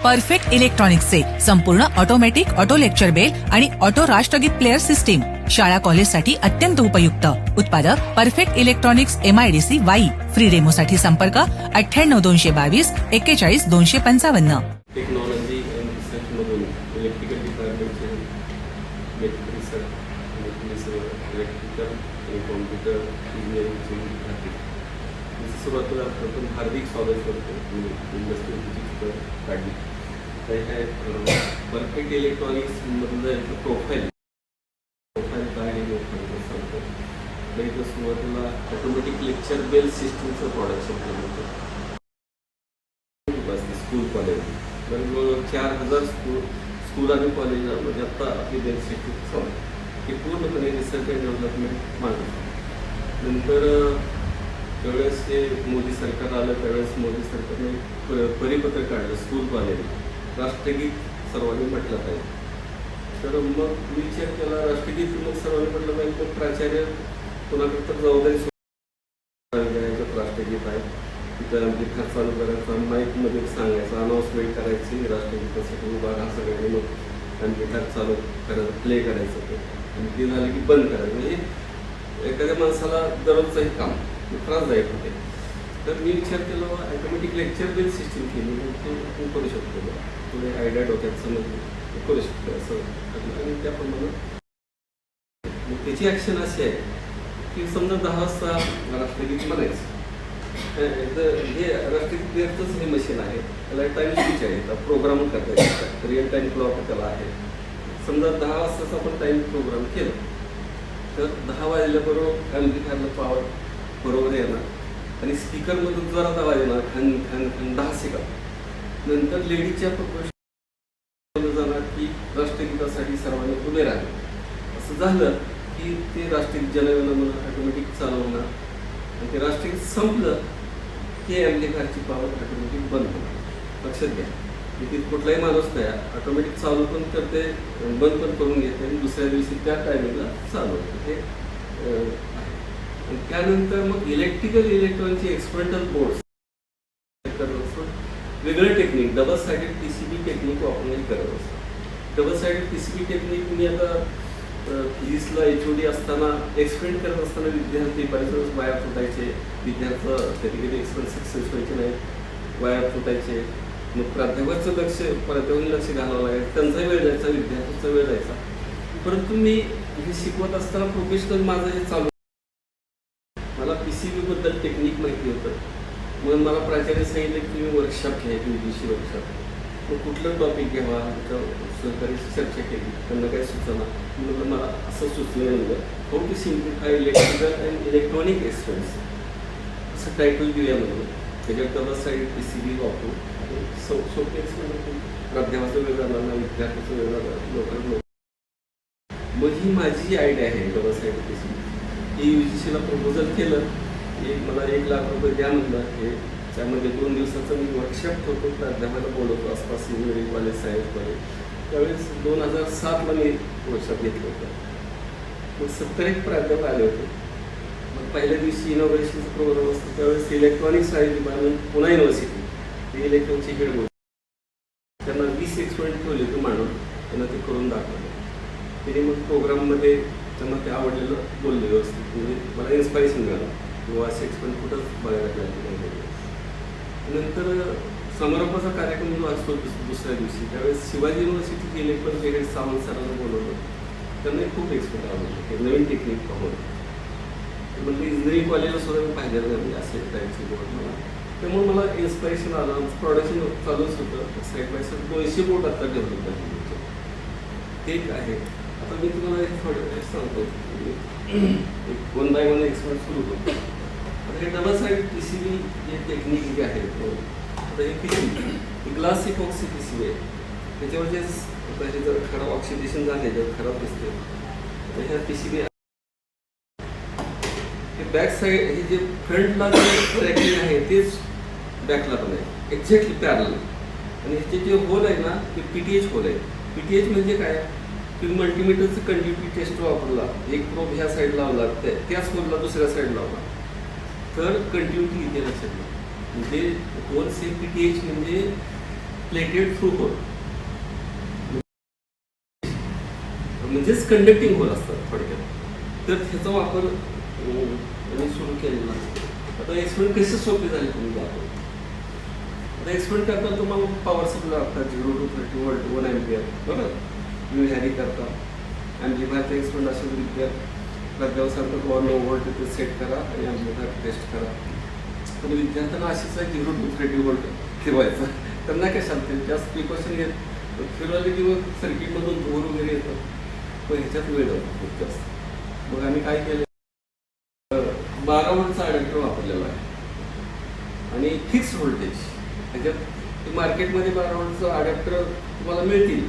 Perfect इलेक्ट्रॉनिक्सचे संपूर्ण automatic auto lecture bell आणि ऑटो राष्ट्रगीत प्लेअर सिस्टीम शाळा कॉलेजसाठी अत्यंत उपयुक्त. उत्पादक perfect electronics MIDC Wai. Free डेमोसाठी संपर्क 98 222 41 255. टेक्नॉलॉजी अँड रिसर्चमधून इलेक्ट्रिकल डिपार्टमेंटचे रिसर्च इलेक्ट्रिकल आणि कॉम्प्युटर इंजिनिअरिंगचे विद्यार्थी सुरुवातीला प्रथम हार्दिक स्वागत करतो. इंडस्ट्री काढली काय परफेक्ट इलेक्ट्रॉनिक्समधलं प्रोफाईल काय हे सांगतो. तर इथं सुरुवातीला ऑटोमॅटिक लेक्चर बेल सिस्टीमचं प्रोडक्शन केलं होतं स्कूल कॉलेज. जवळजवळ 4000 स्कूल आणि कॉलेजमध्ये आत्ता आपली बेल सिस्टीम चालू हे पूर्णपणे रिसर्च अँड डेव्हलपमेंट मागं. नंतर ज्यावेळेस हे मोदी सरकार आलं त्यावेळेस मोदी सरकारने परिपत्रक काढलं स्कूल कॉलेज राष्ट्रगीत सर्वांनी म्हटलं पाहिजे. तर मग विचार केला राष्ट्रगीत मग सर्वांनी म्हटलं पाहिजे. मग प्राचार्य कोणाकडे तर जबाबदारी राष्ट्रगीत आहे तिथं आमची खर्च चालू करायचा माईकमध्ये सांगायचं अनाऊन्समेंट करायची राष्ट्रगीतासाठी उभा हा सगळ्यांनी मग आमची खर्च चालू करायचं प्ले करायचं ते आणि ते झालं की बंद करायचं. म्हणजे एखाद्या माणसाला दररोजचंही काम त्रासदायक होते. तर मी विचार केला ऑटोमॅटिक लेक्चर बेल सिस्टीम केली ते आपण करू शकतो. थोडे आयडिया डोक्यात समजले करू शकतो असं आणि त्याप्रमाणे मग त्याची ॲक्शन अशी आहे की समजा 10 वाजता राष्ट्रगीत म्हणायचं. हे राष्ट्रगीत प्लेअरचंच हे मशीन आहे त्याला टाईम स्विच आहे प्रोग्राम करता येतात रिअल टाईम क्लॉक त्याला आहे. समजा 10 वाजताच आपण टाईम प्रोग्राम केलं तर 10 वाजल्याबरोबर ॲम्प्लिफायरला पॉवर बरोबर येणार आणि स्पीकरमधून जोरात आवाज येणार खन खन खन 10 सेकंद. नंतर लेडीजच्या प्रोपोर्शन जाणार की राष्ट्रगीतासाठी सर्वांनी उभे राहिले. असं झालं की ते राष्ट्रगीत जनगणमन ऑटोमॅटिक चालू होणार आणि ते राष्ट्रगीत संपलं की ॲम्प्लिफायरची पॉवर ऑटोमॅटिक बंद होणार. लक्षात घ्या की कुठलाही माणूस नाही ऑटोमॅटिक चालू पण करते बंद पण करून घेते आणि दुसऱ्या दिवशी त्या टायमिंगला चालू होते. हे आणि त्यानंतर मग इलेक्ट्रॉनिकचे एक्सपर्टल बोर्ड्स वेगळं technique double sided PCB technique वापरून करत असतो. डबल सायडेड PCB टेक्निक मी आता फिजिक्सला HOD असताना एक्सप्लेन करत असताना विद्यार्थी बरेच वेळेस वायर फुटायचे विद्यार्थ्याचं कधी कधी एक्सपेरिमेंट सक्सेस व्हायचे नाही वायर फुटायचे. मग प्राध्यापकाचं लक्ष घालावं लागायचं त्यांचाही वेळ जायचा विद्यार्थ्यांचा वेळ जायचा. परंतु मी हे शिकवत असताना प्रोफेशनल माझं हे चालू मला PCB बद्दल टेक्निक माहिती होतं. म्हणून मला प्राचार्य सांगितलं की तुम्ही वर्कशॉप घ्या UGC वर्कशॉप. मग कुठलं टॉपिक घ्यावा सहकारी चर्चा केली त्यांना काय सुचना म्हणून मला असं सुचलं नव्हतं how to simplify electrical and electronic experience असं टायटल देऊया म्हणून. त्याच्यात डबल साईड PCB वापरू सोपे प्राध्यापकाचं वेगळं राहणार विद्यार्थ्याचं वेगळं लोकांना. मग ही माझी आयडिया आहे डबल साईड PCB. ही UGCला प्रपोजल केलं की मला 1 लाख रुपये द्या म्हटलं. हे त्यामध्ये 2 दिवसाचं मी वर्कशॉप ठेवतो प्राध्यापकाला बोलवतो आसपास इंजिनिअरिंग कॉलेज सायन्स कॉलेज. त्यावेळेस 2007ला मी वर्कशॉप घेतलं होतं. मग 70 प्राध्यापक आले होते. मग पहिल्या दिवशी इनॉग्रेशनचा प्रोग्राम असतो त्यावेळेस electronics science department Pune university ते इलेक्ट्रॉनिकचे हेड होते. त्यांना 20 एक्सपेरिमेंट ठेवले होते मांडून त्यांना ते करून दाखवले. त्याने मग प्रोग्राममध्ये त्यांना ते आवडलेलं बोलले व्यवस्थित म्हणजे मला इन्स्पायरेशन मिळालं किंवा असे एक्सपेरिमेंट कुठंच बघायला मिळाले. नंतर समारोपाचा कार्यक्रम जो असतो दुसऱ्या दिवशी त्यावेळेस शिवाजी युनिव्हर्सिटीचे इलेक्ट्रॉनिक हेड सावंत सरांना बोलवलं. त्यांनाही खूप एक्सपेक्ट आवडलं नवीन टेक्निक पाहून. म्हणजे इंजिनिअरिंग कॉलेजला सुद्धा मी पाहिजेलं नाही म्हणजे असे टाईपचे बोर्ड मला. त्यामुळे मला इन्स्पायरेशन आलं. प्रोडक्शन चालूच होतं साईड बाय साईड 200 बोर्ड आता डेव्हलप झाले ते आहे. आता मी तुम्हाला एक थोडं सांगतो एक 1 बाय 1 एक्सपेरिमेंट सुरू होतो. आता हे डबल साईड PCB जे टेक्निक जे आहे आता हे PCB ग्लास इपॉक्सी PCB आहे. त्याच्यावरचे हे जर खराब ऑक्सिडेशन झाले जर खराब दिसते तर ह्या PCB हे बॅक साईड हे जे फ्रंटला जे ट्रॅकिंग आहे तेच बॅकला पण आहे एक्झॅक्टली पॅरल. आणि ह्याचे जे होल आहे ना ते PTH होल आहे. PTH म्हणजे काय की मल्टीमीटरचं कंटिन्युटी टेस्ट वापरला एक प्रोब ह्या साईड लावला त्याच होलला दुसऱ्या साईड लावला तर कंटिन्युटी इथे लक्षात घ्या. म्हणजे होल सेम PTH म्हणजे प्लेटेड थ्रू होल, म्हणजेच कंडक्टिंग होल असतात थोडक्यात. तर ह्याचा वापर मी सुरू केलेला आहे. आता एक्सपेरिमेंट कसे सोपे झाले तुम्ही दाखवतो. आता एक्सपेरिमेंट करता तुम्हाला पॉवर सप्लाय लागतात 0 to 30 व्होल्ट 1 एम्पियर, बरोबर. तुम्ही हॅरी करता ॲम्प्लिफायरचा एक्सपेरिमेंट असेल विद्यार्थी प्रज्ञावर सांगतात 1 व्होल्ट तिथे सेट करा आणि ॲम्प्लिफायर टेस्ट करा. पण विद्यार्थ्यांना अशीच आहे 0 to 30 व्होल्ट ठेवायचं. त्यांना काय सांगते जास्त प्रिकॉशन घेत फिरवले किंवा सर्किटमधून धूर वगैरे येतं, पण ह्याच्यात वेळ होतो खूप जास्त. मग आम्ही काय केलं, 12 व्होल्टचा अडॅप्टर वापरलेला आहे आणि फिक्स व्होल्टेज. ह्याच्यात मार्केटमध्ये 12 व्होल्टचं अडॅप्टर तुम्हाला मिळतील,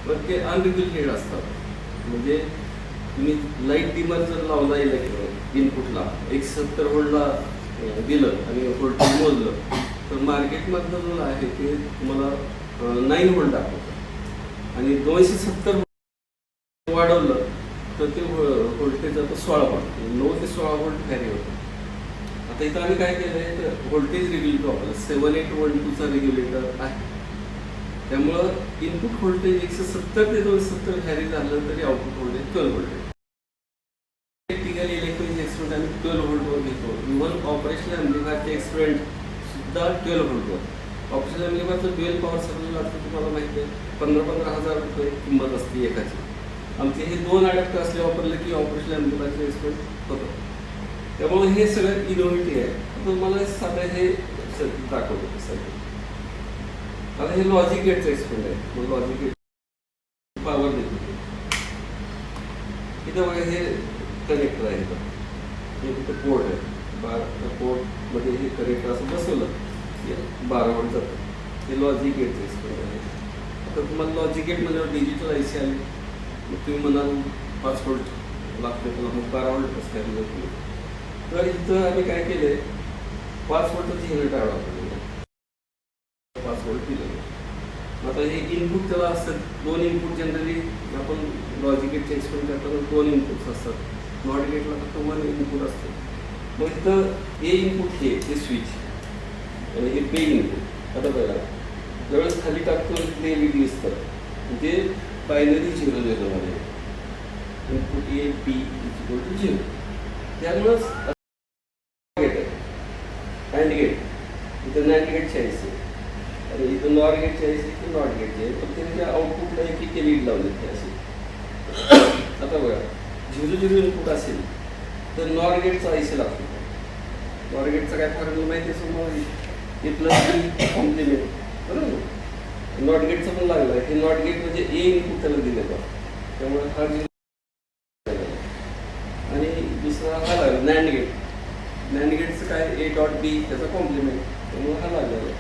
पण ते अनरेग्युलेटेड असतात. म्हणजे तुम्ही लाईट डिमर जर लावला इनपुटला 170 व्होल्टला दिलं आणि व्होल्टेज मोजलं तर मार्केटमधलं जो आहे ते तुम्हाला 9 व्होल्ट दाखवतं आणि 270 वाढवलं तर ते व्होल्टेज आता 16 व्होल्ट 9 ते 16 व्होल्ट व्हॅरी होतं. आता इथं आम्ही काय केलं आहे तर व्होल्टेज रेग्युलेटर वापरलं. 7812चा रेग्युलेटर आहे. त्यामुळं इनपुट व्होल्टेज 170 ते 270 व्हॅरी झालं तरी output voltage 12 volt. Practical electronic experiment आम्ही 12 व्होल्टवर घेतो. इव्हन ऑपरेशनल ॲम्प्लिफायरचे एक्सपेरिमेंट सुद्धा 12 व्होल्टवर. ऑपरेशनल ॲम्प्लिफायरचं ड्युएल पॉवर सप्लाय लागतं तुम्हाला माहिती आहे. 15,000 रुपये किंमत असते एकाची. आमचे हे 2 अडॅप्टर असले वापरले की ऑपरेशनल ॲम्प्लिफायरचे एक्सपेरिमेंट होतं. त्यामुळे हे सगळं इनोव्हेटिव्ह आहे. तुम्हाला साधं हे सर्किट दाखवतो सर्किट. आता हे लॉजिक गेटचं एक्सपेरिमेंट आहे. मग लॉजिक गेट पॉवर देतो. इथं बघा हे कनेक्टर आहे. इथं पोर्ट आहे. पोर्टमध्ये हे कनेक्टर असं बसवलं 12 व्होल्ट जातं. हे लॉजिक गेटचं एक्सपेरिमेंट आहे. आता तुम्हाला लॉजिक गेट म्हणल्यावर डिजिटल IC आली. मग तुम्ही म्हणाल 5 व्होल्ट लागते तुला, मग 12 व्होल्ट कसं काय दिलं. तर इथं आम्ही काय केलं आहे 5 व्होल्टचं जनरेटर वापरलेलं. 5 व्होल्ट दिलं. आता हे इनपुट त्याला असतात 2 इनपुट. जनरली आपण लॉजिक गेटचे एक्सपेरिमेंट करताना 2 इनपुट्स असतात. नॉट गेटला फक्त 1 इनपुट असतं. मग इथं ए इनपुट हे स्विच आणि हे पे इनपुट. आता बघा ज्यावेळेस खाली टाकतो ते LED दिसतं म्हणजे बायनरी 0 0 मध्ये इनपुट A B = 0. त्यामुळंच गेट आहे अँड गेट. इथं नॅन्ड गेटची IC आणि इथं नॉर गेटची IC की नॉट गेटची आहे. पण त्याच्या आउटपुटला एक LED लावले ते असे. आता बघा 0 0 इनपुट असेल तर नॉर गेटचा IC लागतो. नॉर गेटचा काय फॉर्म्युला माहिती आहे समोर A + B कॉम्प्लिमेंट, बरोबर. नॉट गेटचं पण लागलं आहे. हे नॉट गेट म्हणजे ए इनपुट त्याला दिलेलं आहे. त्यामुळे हा 0 आणि दुसरा हा लागला नॅन्ड गेट. नॅन्ड गेटचं काय A.B त्याचा कॉम्प्लिमेंट, त्यामुळे हा लागलेला आहे.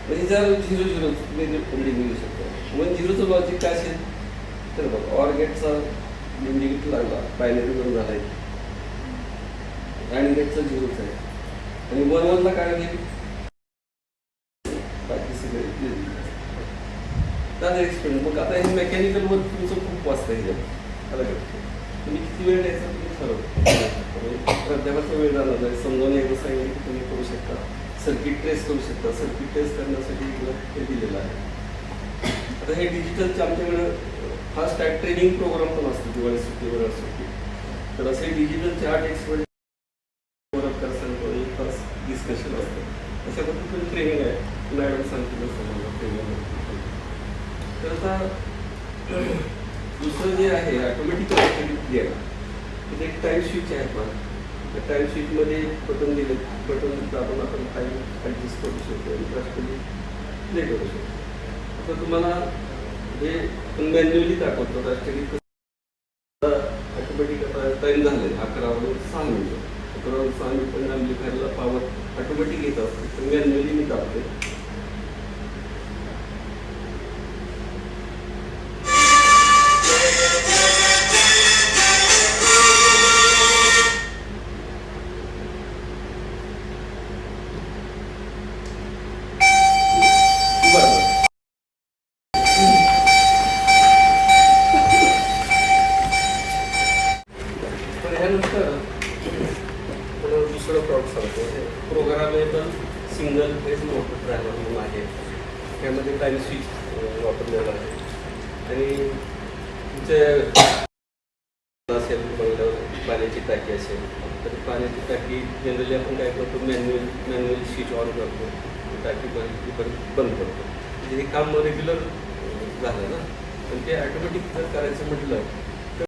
म्हणजे जर 0 0 तुम्ही मिळू शकतो. मग 0चं लॉजिक काय असेल तर बघा ऑर गेटचा इंडिकेटर लागला बायनरी 2 झाला आहे. अँड गेटचा 0च आहे आणि 1 1ला काय होईल बाकी सगळे त्याचा एक्सपेरिमेंट. मग आता हे मेकॅनिकल वर्क तुमचं खूप वाचतं ह्याच्यात. आलं का तुम्ही किती वेळ द्यायचा तुम्ही ठरवता. प्राध्यापकाचा वेळ झाला नाही. समजावून एकदा सांगितलं की तुम्ही करू शकता. सर्किट ट्रेस करू शकता. सर्किट ट्रेस करण्यासाठी हे दिलेलं आहे. आता हे डिजिटलचं आमच्याकडं फास्ट ट्रॅक ट्रेनिंग प्रोग्राम पण असतो दिवाळी सुट्टीवर सुट्टी. तर असे डिजिटल चार्ट एक्सपर्ट एक तास डिस्कशन असतं. अशा पद्धतीचं ट्रेनिंग आहे. मॅडम सांगतील समजा ट्रेनिंग. तर आता दुसरं जे आहे ऑटोमॅटिक क्लिअर तिथे एक टाईम स्विच आहे. पण त्या टाईम स्विचमध्ये बटन दिले. बटन दाबून आपण टाईम ॲडजस्ट करू शकतो आणि प्रॅक्टिकली प्ले करू शकतो. आता तुम्हाला हे आपण मॅन्युअली दाखवतो. प्रॅक्टिकली ऑटोमॅटिक आता टाईम झाले 11:06 मिनिटं. 11:06 मिनिटं ॲम्प्लिफायरला पॉवर ऑटोमॅटिक येत असते. तर मॅन्युअली मी दाबते. दुसरं प्रॉडक्ट सांगतो. Programmable single phase motor driver म्हणून आहे. त्यामध्ये टाईम स्विच वापरलेला आहे आणि तुमच्या असेल बंगल्यावर पाण्याची टाकी असेल तर पाण्याची टाकी जनरली आपण काय करतो मॅन्युअल स्विच ऑन करतो टाकी बंद करतो म्हणजे हे काम रेग्युलर झालं ना पण ते ऑटोमॅटिक जर करायचं म्हटलं तर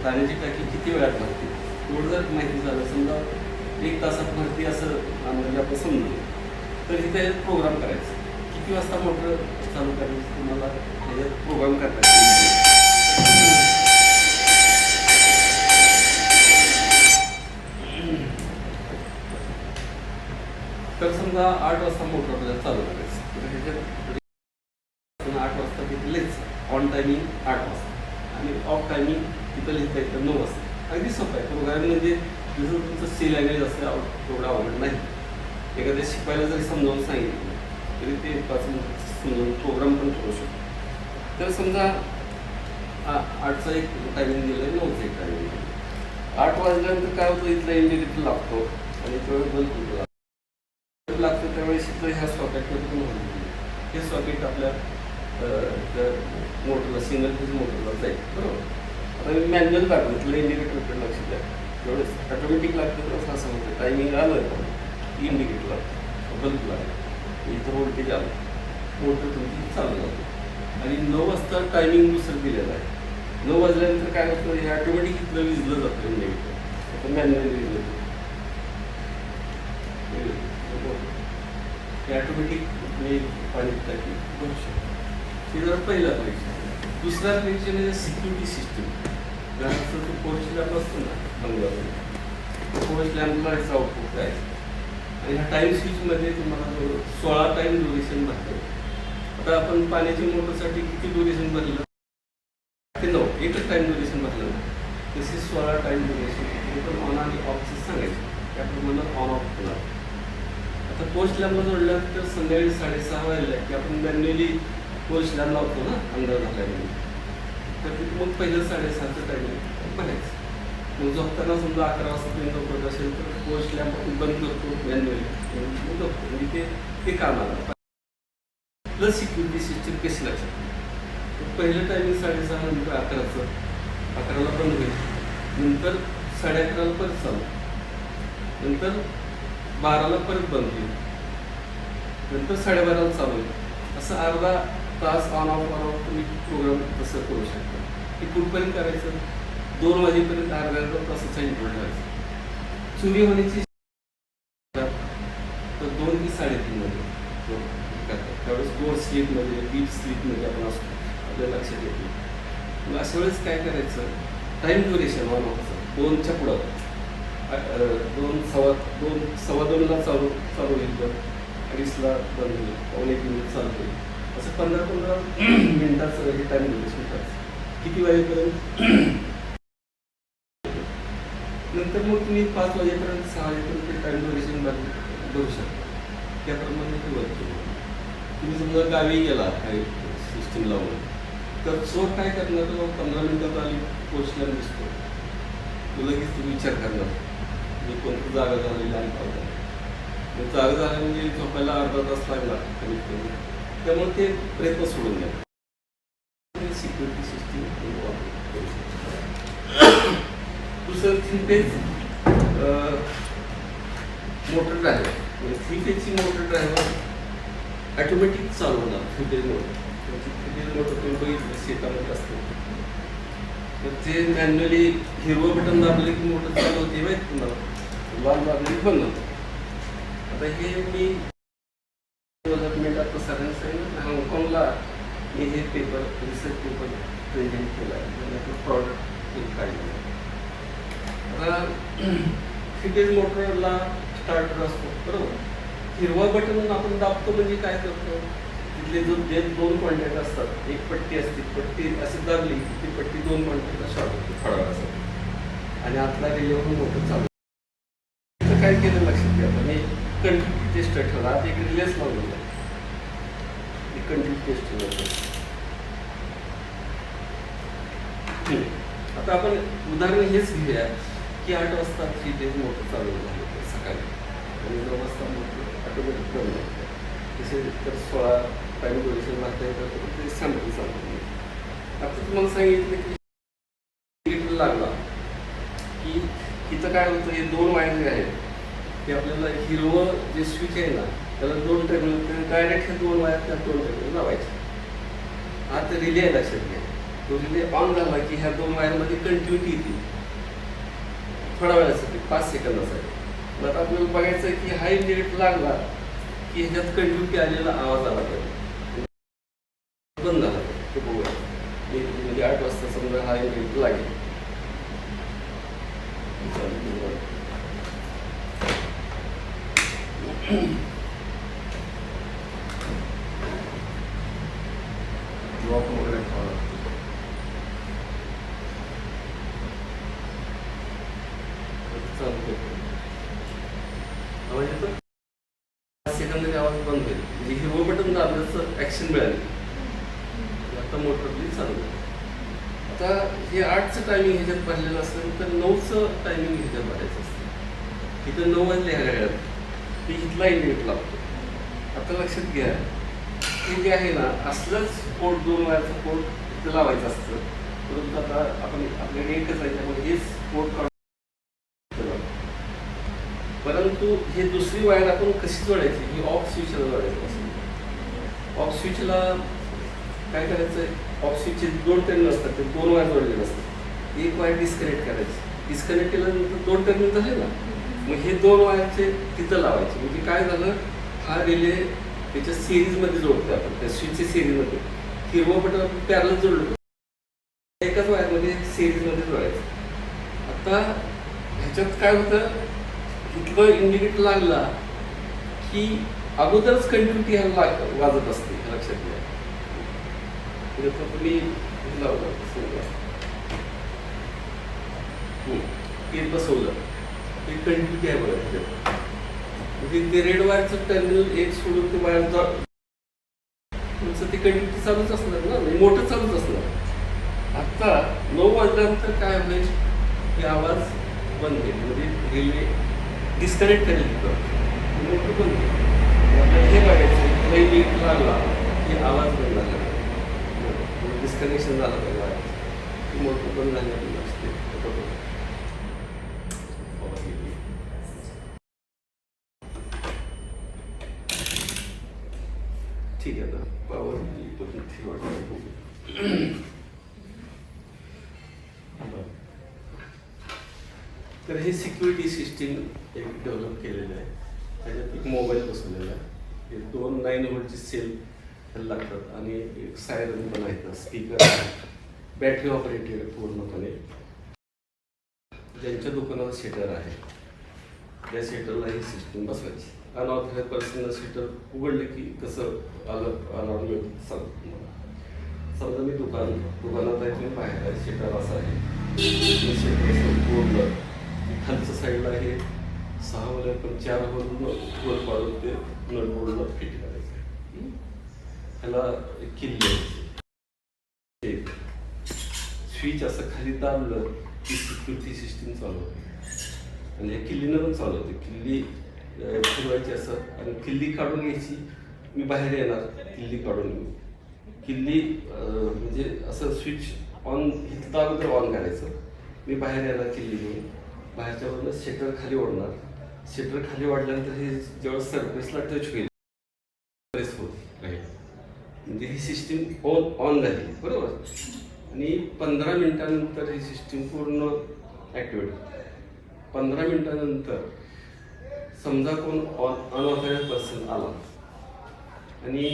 पाण्याची टाकी किती वेळात भरते तेवढं जर माहिती झालं समजा 1 तासात भरती असं म्हणजे आपण समजू तर इथे प्रोग्राम करायचा किती वाजता मोटर चालू करायचं तुम्हाला ह्याच्यात प्रोग्राम करायचा तर समजा 8 वाजता मोटर आपल्याला चालू करायचं तर ह्याच्यात 8 वाजता तिथलेच ऑन टायमिंग 8 वाजता आणि ऑफ टायमिंग तिथं लिहिता येतं 9 वाजता अगदी सोपं आहे प्रोग्राम म्हणजे जसं तुमचं सी लँग्वेज असं तेवढं आवड नाही एखाद्या शिकवायला जरी समजावून सांगितलं तरी ते पासून समजावून प्रोग्राम पण करू शकतो तर समजा 8चा एक टायमिंग दिलं आहे 9चा एक टायमिंग दिलं 8 वाजल्यानंतर काय होतं इथला इंडिकेटर लागतो आणि तो बल्ब लागतो त्यावेळेस इथं ह्या सॉकेटमध्ये पण होईल हे सॉकेट आपल्या मोटरला सिंगल फेज मोटरला जाईल बरोबर आता मी मॅन्युअल लागलं तुला इंडिकेटरकडे लक्ष द्या तेवढंच ऑटोमॅटिक लागतं तर असं होतं टायमिंग आलं की इंडिकेटर लागतं बल्ब लागलं इथं व्होल्टेज आलं मोटर तुमची चालू जातो आणि 9 वाजता टायमिंग दुसरं दिलेलं आहे 9 वाजल्यानंतर काय होतं हे ऑटोमॅटिक इथलं विजलं जातं इंडिकेटर आता मॅन्युअली विजलं हे ऑटोमॅटिक मी पाणी टाकी करू शकतो हे जरा पहिला परीक्षा दुसरा परीक्षा म्हणजे सिक्युरिटी सिस्टीम जसं तो पोर्च लॅम्प असतो ना बंगल्यावर पोर्च लॅम्पला याचा आउटपुट आहे आणि ह्या टाईम स्विचमध्ये तुम्हाला 16 टाईम ड्युरेशन भरतो आता आपण पाण्याची मोटरसाठी किती ड्युरेशन भरलं ते 9 एकच टाईम ड्युरेशन भरलं ना तसे 16 टाईम ड्युरेशन पण ऑन आणि ऑफचं सांगायचं त्याप्रमाणे ऑन ऑफ होणार आता पोस्ट लॅम्पला जोडल्यानंतर संध्याकाळी 6:30 वाजल्या की आपण मॅन्युअली पोस्ट लॅम्प लावतो ना अंधार झाल्यामुळे तर तिथे मग पहिलं 6:30चं टायमिंग बघायचं मग झोपताना समजा 11 वाजता झोपत असेल तर पोस्ट लॅम्प आपण बंद करतो मॅन्युअली मग झोपतो म्हणजे ते काम आलं प्लस सिक्युरिटी सिस्टीम कशी लक्षात तर पहिलं टायमिंग 6:30 नंतर 11ला बंद होईल नंतर 11:30ला परत चालू नंतर 12ला परत बंद होईल नंतर 12:30ला चालू होईल असं अर्धा तास ऑन ऑफ तुम्ही प्रोग्राम तसं करू शकता की कुठपर्यंत करायचं 2 वाजेपर्यंत अर्धा तासाचा इंटरव्हल ठेवायचा चोरी होण्याची तर 2 ते 3:30 मध्ये त्यावेळेस गोड स्लीपमध्ये डीप स्लीपमध्ये आपण असतो आपल्या लक्षात येते मग अशा वेळेस काय करायचं टाईम ड्युरेशन ऑन ऑफचं 2च्या पुढं 2:15 चालू होईल तर 2:30ला बंद होईल 1 मिनिट चालू होईल असं 15 मिनिटाचं हे टाईम ड्युरेशन करायचं किती वाजेपर्यंत नंतर मग तुम्ही 5 वाजेपर्यंत 6 वाजेपर्यंत टाईम ड्युरेशन भरू शकता त्याप्रमाणे ते वर्क केलं तुम्ही समजा गावी गेला काही सिस्टीम लावून तर चोर काय करणार तर 15 मिनिटात आली पोचला दिसतो तो लगेच तुम्ही विचार करणार मी कोणती जागा झालेली आणि पावता जागा झाला म्हणजे झोपायला अर्धा तास लागला कमीत कमी त्यामुळे ते प्रयत्न सोडून द्या सिक्युरिटी सिस्टीम करू शकतो दुसरं 3 फेज मोटर ड्रायव्हर म्हणजे 3 फेजची मोटर ड्रायव्हर ऑटोमॅटिक चालू होणार 3 फेज मोटर 3 फेज मोटर तुम्ही बघितलं शेतामध्ये असतो तर ते मॅन्युअली हिरवं बटन दाबले की मोटर चालू होते माहीत तुम्हाला लाल दाबले की बंद होतं आता हे मी आता सगळ्यांना सांगितलं हाँगकाँगला मी हे पेपर रिसर्च पेपर प्रेझेंट केला आहे प्रॉडक्ट एक काढलेलं आता 3 फेज मोटरला स्टार्टर असतो बरोबर हिरवा बटन आपण दाबतो म्हणजे काय करतो तिथले जो जे 2 कॉन्टॅक्ट असतात एक पट्टी असते पट्टी अशी दाबली ती पट्टी 2 कॉन्टॅक्टला शॉर्ट होते फळासाठी आणि आतला रिलेवरून मोटर चालू तर काय केलं लक्षात घ्या मी कंटिन्यू टेस्ट ठेवला आता एक रिलेस लावलेला कंटिन्यू टेस्ट ठेवलं आता आपण उदाहरण हेच घेऊया की 8 वाजता 3 फेज मोटर चालू झाली सकाळी आणि 9 वाजता मोटर ऑटोमॅटिक बंद होते तसे तर 16 टाईम ड्युरेशन लागतं तर ते सॅम्पल सांगतो. आता तुम्हाला सांगितलं की मीटर लागला की इथं काय होतं, हे 2 वायर जे आहेत ते आपल्याला हिरवं जे स्विच आहे ना त्याला 2 टर्मिनल डायरेक्ट हे 2 वायर त्या 2 टर्मिनल लावायचे. आता रिले आहे लक्षात घ्या, तो रिले ऑन झाला की ह्या 2 वायरमध्ये कंटिन्युटी येते थोड्या वेळासाठी 5 सेकंदासाठी. मग आता आपल्याला बघायचं आहे की हा इंडिकेटर लागला की ह्याच्यात कंटिन्युटी आलेला आवाज आला पाहिजे, बंद झाला पाहिजे. ते बघूया म्हणजे 8 वाजता समजा हा इंडिकेटर लागेल. ड्रॉप वगैरे ठेवा. चालू करतो आवाज येतो, 5 सेकंदाने आवाज बंद होईल. म्हणजे हिरवं बटन दाबल्याचं ॲक्शन मिळाली. आता मोटर प्लीज चालू आहे. आता हे 8चं टायमिंग ह्याच्यात भरलेलं असेल तर 9चं टायमिंग ह्याच्यात भरायचं असतं. इथं 9 वाजले ह्या घड्याळात ती इथला इंडिकेट लागतो. आता लक्षात घ्या हे जे आहे ना असलंच पोर्ट 2 वायरचं पोर्ट इथं लावायचं असतं, परंतु आता आपण आपल्याकडे एकच आहे त्यामुळे हेच पोर्ट काढून, परंतु हे दुसरी वायर आपण कशी जोडायची, ही ऑफ स्विचला जोडायची असते. ऑफ स्विचला काय करायचं, ऑफ स्विचचे 2 टर्मिनल असतात, ते 2 वायर जोडलेले असतात. एक वायर डिस्कनेक्ट करायची, डिस्कनेक्ट केल्यानंतर 2 टर्मिनल झाले ना, मग हे 2 वायरचे तिथं लावायचे. म्हणजे काय झालं, हा रिले त्याच्या सिरीजमध्ये जोडतो आपण, त्या स्विचच्या सिरीजमध्ये. हिरवं बटन आपण पॅरल जोडलो, एकाच वायरमध्ये सिरीजमध्ये जोडायचं. आता ह्याच्यात काय होतं, इथलं इंडिकेटर लागला की अगोदरच कंटिन्युटी ह्याला वाजत असते, लक्षात घ्या. तुम्ही लावलं ते बसवलं ते कंटिन्युटी आहे बघा. म्हणजे ते रेड वायरचं टर्मिनल एक सोडून ते वायर तुमचं ते कंटिन्युटी चालूच असणार ना, मोठं चालूच असणार. आता 9 वाजल्यानंतर काय होईल, की आवाज बंद होईल. म्हणजे रिले डिस्कनेक्ट करेल तिथं, मोठं बंद होईल. आपल्याला हे बघायचं काही लीक लागला की आवाज बंद झाला, डिस्कनेक्शन झालं पाहिजे वायर, मोठं बंद झालं असते. ठीक आहे ना, पावर तर हे सिक्युरिटी सिस्टीम एक डेव्हलप केलेलं आहे. त्याच्यात एक मोबाईल बसवलेला आहे, हे 2 9 व्होल्टचे सेल लागतात आणि एक सायरन पण आहे, स्पीकर आहे, बॅटरी ऑपरेटेड पूर्णपणे. ज्यांच्या दुकानात शेटर आहे त्या शेटरला ही सिस्टीम बसवायची. अनऑथराइज पर्सनल शेटर उघडलं की कसं अलार्म मिळतं सांगतो तुम्हाला. समजा मी दुकानात आहे, तुम्ही बाहेर आहे, शेटर असं आहे, शेटर पूर्ण खालच्या साईडला हे 6 वगैरे पण 4 वरून वर पाडून ते नळबोर्डला फिट करायचं. ह्याला किल्ली आहे, स्विच असं खाली दाबलं की सिक्युरिटी सिस्टीम चालू होते. आणि या किल्लीनं पण चालू होते. किल्ली फिरवायची असं आणि किल्ली काढून घ्यायची, मी बाहेर येणार, किल्ली काढून घेऊ. किल्ली म्हणजे असं स्विच ऑन इथं अगोदर ऑन करायचं, मी बाहेर येणार किल्ली घेऊन, बाहेरच्यावरनं शेटर खाली ओढणार. शेटर खाली वाढल्यानंतर हे जेव्हा सरफेसला टच होईल प्रेस होत राहील, म्हणजे ही सिस्टीम ऑन झाली बरोबर. आणि 15 मिनिटानंतर ही सिस्टीम पूर्ण ॲक्टिवेट होते. 15 मिनिटानंतर समजा कोण अनऑथराइज पर्सन आला आणि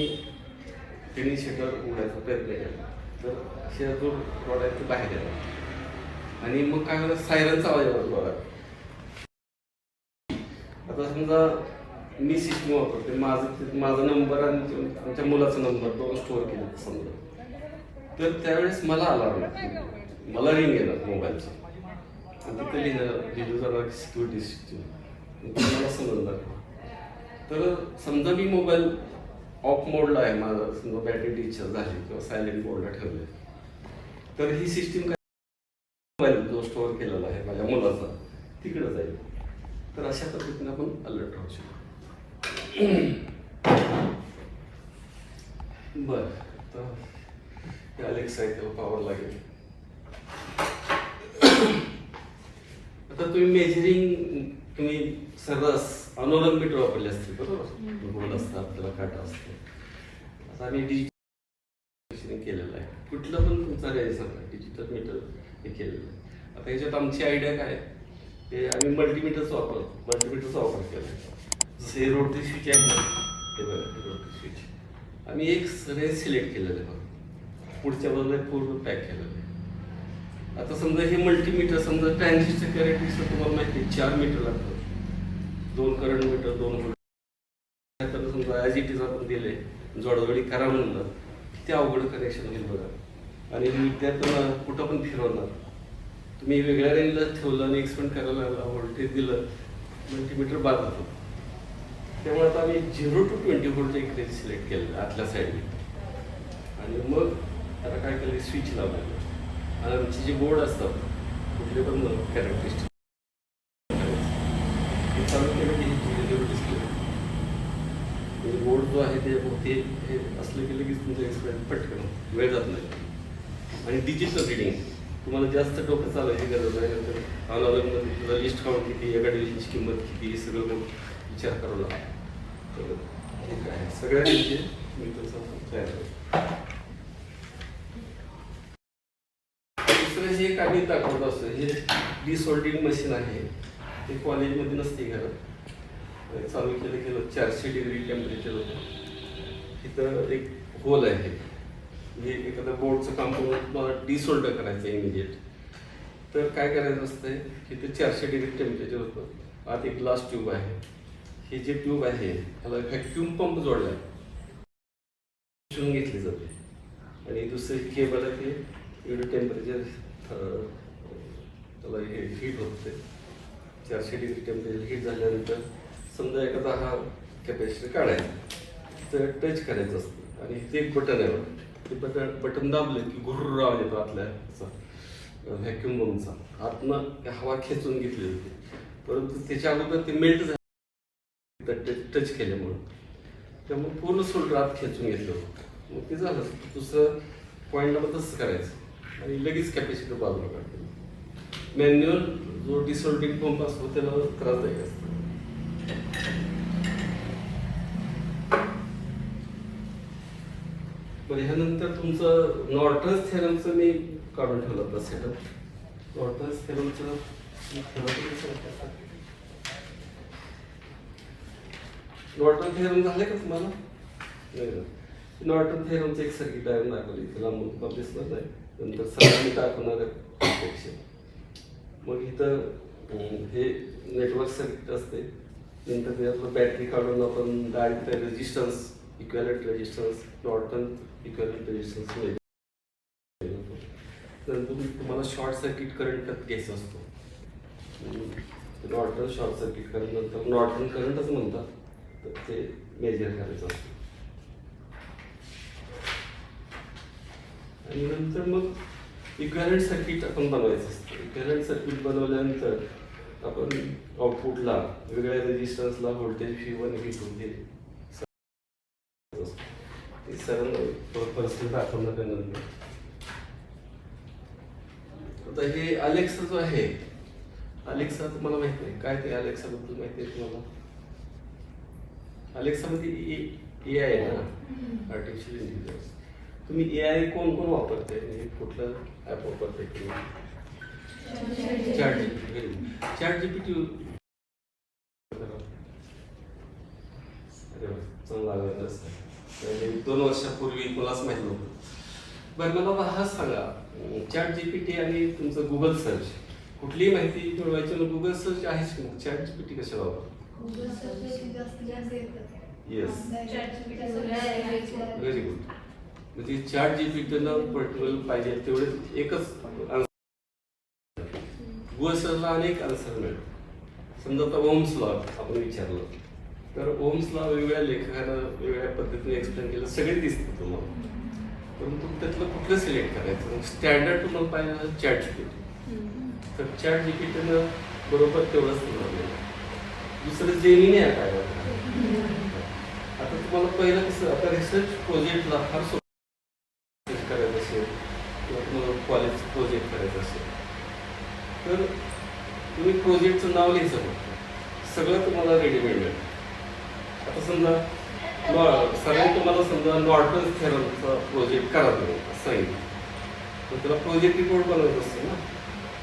त्यांनी शेटर उघडायचा प्रयत्न केला तर शेटर रोडायचं बाहेर येणार आणि मग काय होणार, सायरनचा आवाज येणार बघा. आता समजा मी सिस्टीम वापरते, माझा नंबर आणि आमच्या मुलाचा नंबर 2 स्टोअर केला समजा, तर त्यावेळेस मला अलार्म मला रिंग येणार मोबाईलची आणि तिथे लिहिलं जाणार सिक्युरिटी सिस्टीम, मला समजणार. तर समजा मी मोबाईल ऑफ मोडला आहे, माझा समजा बॅटरी डिस्चार्ज झाली किंवा सायलेंट मोडला ठेवलं, तर ही सिस्टीम काय मोबाईल जो स्टोअर केलेला आहे माझ्या मुलाचा तिकडं जाईल. तर अशा पद्धतीने आपण अलर्ट राहू शकतो. ग्राफिक्स आहे, त्याला पॉवर लागेल. आता तुम्ही मेजरिंग तुम्ही सर्रास अनुलंब मीटर वापरले असतील बरोबर, गोल असतात त्याला काटा असतो. आता आम्ही डिजिटल केलेलं आहे, कुठलं पण तुमचा रेंज सांगा डिजिटल मीटर हे केलेलं आहे. आता ह्याच्यात आमची आयडिया काय आहे, आम्ही मल्टीमीटरचा वापर केला आहे. जसं हे रोटरी स्विच आहे ना, हे बघा हे रोटरी स्विच आम्ही एक रेंज सिलेक्ट केलेलं आहे, पुढच्या बाजूला पूर्ण पॅक केलेलं आहे. आता समजा हे मल्टीमीटर, समजा ट्रान्झिस्टर कॅरेक्टरिस्टिक तुम्हाला माहिती आहे 4 मीटर लागतं, 2 करंट मीटर 2 व्होल्ट. तर समजा ॲज इट इज आपण दिले जोडाजोडी करा म्हणलं ते अवघड कनेक्शन होईल बघा. आणि विद्यार्थ्यांना कुठं पण फिरवणार, तुम्ही वेगळ्या रेंजला ठेवलं आणि एक्सपेंड करायला लागला, व्होल्टेज दिलं, मल्टीमीटर बाद होतो. त्यामुळे आता आम्ही 0 to 20 व्होल्ट एक रेंज सिलेक्ट केलेलं आतल्या साईडने. आणि मग आता काय केलं, स्विच लावलेलं. आणि आमचे जे बोर्ड असतात कुठले पण कॅरेक्टरिस्टिक चालू केलं की डिस्प्ले म्हणजे बोर्ड जो आहे ते हे असलं की लगेच तुमचं एक्सपेरिमेंट पटकन वेळ जात नाही. आणि डिजिटल रिडिंग तुम्हाला जास्त डोकं चालवायची गरज आहे. नंतर अनालॉगमध्ये तुला लिस्ट काउंट किती, एका डिव्हिजनची किंमत किती, हे सगळं मग विचार करावा लागतो. तर ठीक आहे, सगळ्या म्हणजे मी तुमचं तयार आहे. दुसरं जे एक आम्ही दाखवत असतो, हे डिसॉल्डिंग मशीन आहे, ते कॉलेजमध्ये नसते घरात. चालू केलं 400 डिग्री टेम्परेचर होतं. तिथं एक होल आहे, म्हणजे एखाद्या बोर्डचं काम करून मला डिसोल्डर करायचं आहे इमिजिएट. तर काय करायचं असतंय, तिथे 400 डिग्री टेम्परेचर होतं. आत एक ग्लास ट्यूब आहे, हे जे ट्यूब आहे त्याला व्हॅक्यूम पंप जोडला घेतली जाते. आणि दुसरे केबल आहे ते एवढं टेम्परेचर त्याला हे हीट होते. 400 डिग्री टेम्परेचर हीट झाल्यानंतर समजा एखादा हा कॅपॅसिटर काढायचा, तर टच करायचं असतं. आणि ते एक बटन आहे, ते बटन दाबलं की घुर्र आवाज येतो आतल्या व्हॅक्यूम पंपचा. आतनं हवा खेचून घेतली होती, परंतु त्याच्या अगोदर ते मेल्ट झालं टच केल्यामुळं, त्यामुळे पूर्ण सोल्डर आत खेचून घेतलं होतं. मग ते झालं. दुसरं पॉईंटला मग तसं करायचं आणि लगेच कॅपॅसिटर बाजूला काढतो. मॅन्युअल जो डिसोल्डिंग पंप असतो त्याला त्रासदायक असतो. बरं, ह्यानंतर तुमचं नॉर्टन्स थेरमचं मी काढून ठेवलं होतं सेटअप. नॉर्टन्स थेरमचं नॉर्टन थेरम झालं का तुम्हाला? नॉर्टन थेरमचं एक सर्किट डायग्राम दाखवली, त्याला मग दिसणार नाही, नंतर सगळ्यांनी दाखवणार आहे. मग इथं हे नेटवर्क सर्किट असते. नंतर त्यातलं बॅटरी काढून आपण direct resistance, equivalent resistance, Norton equivalent resistance मिळेल. नंतर तुम्हाला शॉर्ट सर्किट करंट घ्यायचा असतो. नॉर्टन शॉर्ट सर्किट करंट, नंतर नॉर्टन करंटच म्हणतात, तर ते मेजर करायचं असतं. आणि नंतर मग इक्वॅलेंट सर्किट आपण बनवायचं असतं. इक्वॅलेंट सर्किट बनवल्यानंतर आपण आउटपुटला वेगळ्या रेजिस्टन्सला व्होल्टेज V1 V2 हे सर्व पर्सेंट दाखवणार नंतर. आता हे अलेक्सा जो आहे, अलेक्सा तुम्हाला माहिती आहे काय? ते अलेक्सा बद्दल माहिती आहे तुम्हाला? अलेक्सा मध्ये AI आहे ना, आर्टिफिशियल इंटेलिजन्स. तुम्ही AI कोण कोण वापरते, म्हणजे कुठलं ॲप वापरते तुम्ही? Chat GPT. अरे चांगला आवाज असतं, 2 वर्षापूर्वी कोणाच माहित नव्हतं. बरं, मला हा सांगा, चॅट जीपीटी आणि तुमचं गुगल सर्च, कुठलीही माहिती मिळवायची ना गुगल सर्च आहेच की, मग चॅट जीपीटी कशाला वापरतो? Yes, very good. म्हणजे चॅट जीपीटीनं पर्टिक्युलर पाहिजे तेवढे एकच गुगल सर्चला अनेक आन्सर मिळेल. समजा आता ओम्स लॉ आपण विचारलं, तर ओम्स लॉ वेगवेगळ्या लेखकानं वेगवेगळ्या पद्धतीने एक्सप्लेन केलं, सगळे दिसते तुम्हाला. परंतु त्यातलं कुठलं सिलेक्ट करायचं? स्टँडर्ड तुम्हाला पाहिजे चॅट जीपीटी, तर चॅट जीपीटीनं बरोबर तेवढंच तुम्हाला. दुसरं जेमिनी आहे काय? आता तुम्हाला पहिलं कसं, आता रिसर्च प्रोजेक्टला फार सोपं करायचं असेल तर तुम्ही प्रोजेक्टचं नाव लिहायचं सगळं तुम्हाला रेडीमेड मिळेल. आता समजा सगळ्यांनी तुम्हाला समजा नॉर्टन थेरमचा प्रोजेक्ट करा तुम्ही असं सांगितलं, तर त्याला प्रोजेक्ट रिपोर्ट बनवत असतो ना.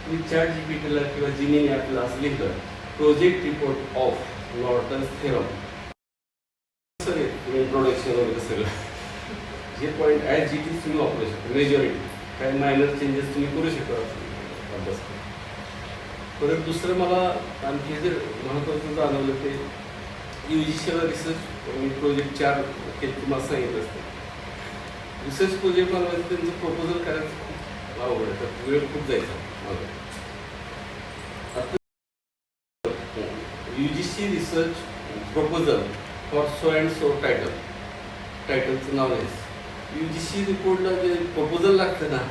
तुम्ही ChatGPT किंवा जिमिनी ॲपला असं लिहिलं project report of Norton theorem, sir तुम्ही इंट्रोडक्शन वगैरे सगळं जे पॉईंट ॲज जी टी तुम्ही वापरू शकता. मेजॉरिटी काही मायनर चेंजेस तुम्ही करू शकता अभ्यास. परत दुसरं मला आणखी जे महत्त्वाचं जाणवलं ते UGCला रिसर्च प्रोजेक्ट 4 हे तुम्हाला सांगितलं असतं. रिसर्च प्रोजेक्ट बनवायचं त्यांचं प्रपोजल करायचं खूप अवघड आहे, तर वेळ खूप जायचा माझा. आता UGC research proposal for so and so टायटलचं नाव आहे. UGC रिपोर्टला जे प्रपोजल लागतं ना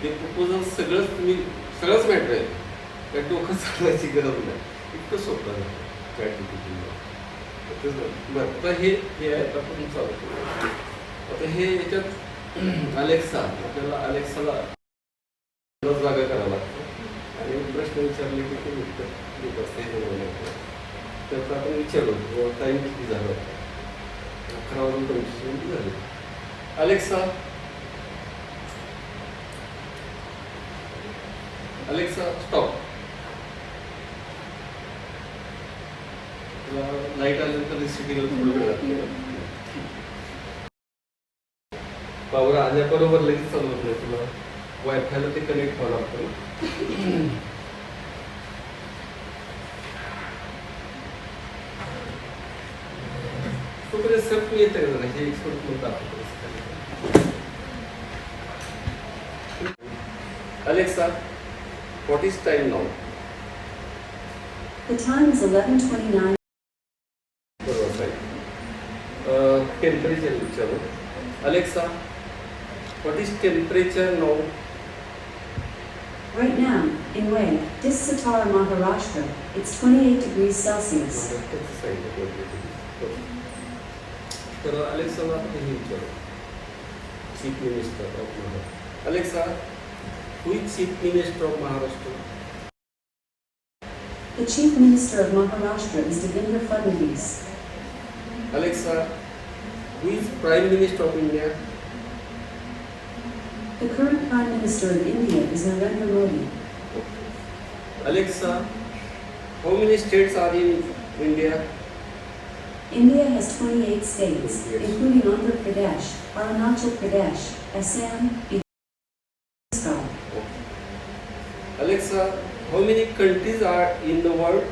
ते प्रपोजल सगळंच मॅटर आहे. त्या डोकं चालवायची गरज नाही, इतकं सोपं आहे ChatGPT. बरं आता हे आहे आपण चालू करू. आता हे याच्यात अलेक्सा, आपल्याला अलेक्साला जागा करावं लागतं आणि प्रश्न विचारले की ते उत्तर देत असते. त्याचा आपण विचारलो टाईम किती झाला, 11:25 झाले. Alexa stop. लाईट आल्यानंतर रिसिटिंगला थोडं वेळ लागतो. पावर आल्याबरोबर लगेच चालू होत नाही, तुला वायफायला ते कनेक्ट व्हावं लागतं. तोपर्यंत सर्व येतं का हे एक्सपर्ट म्हणून दाखवतो. Alexa, what is time now? The time is 11:29. बरोबर आहे. टेम्परेचर विचारू. Alexa, what is temperature now? Right now, in Way, Satara, Maharashtra, it's 28 degrees Celsius. तर अलेक्साला हे विचारू. Chief minister of Maharashtra. Alexa, who is Chief Minister of Maharashtra? The Chief Minister of Maharashtra is Devendra Fadnavis. Alexa, who is Prime Minister of India? The current Prime Minister of India is Narendra Modi. Alexa, how many states are in India? India has 28 states, including Andhra Pradesh, Arunachal Pradesh, Assam, Gujarat. Alexa, how many countries are in the world?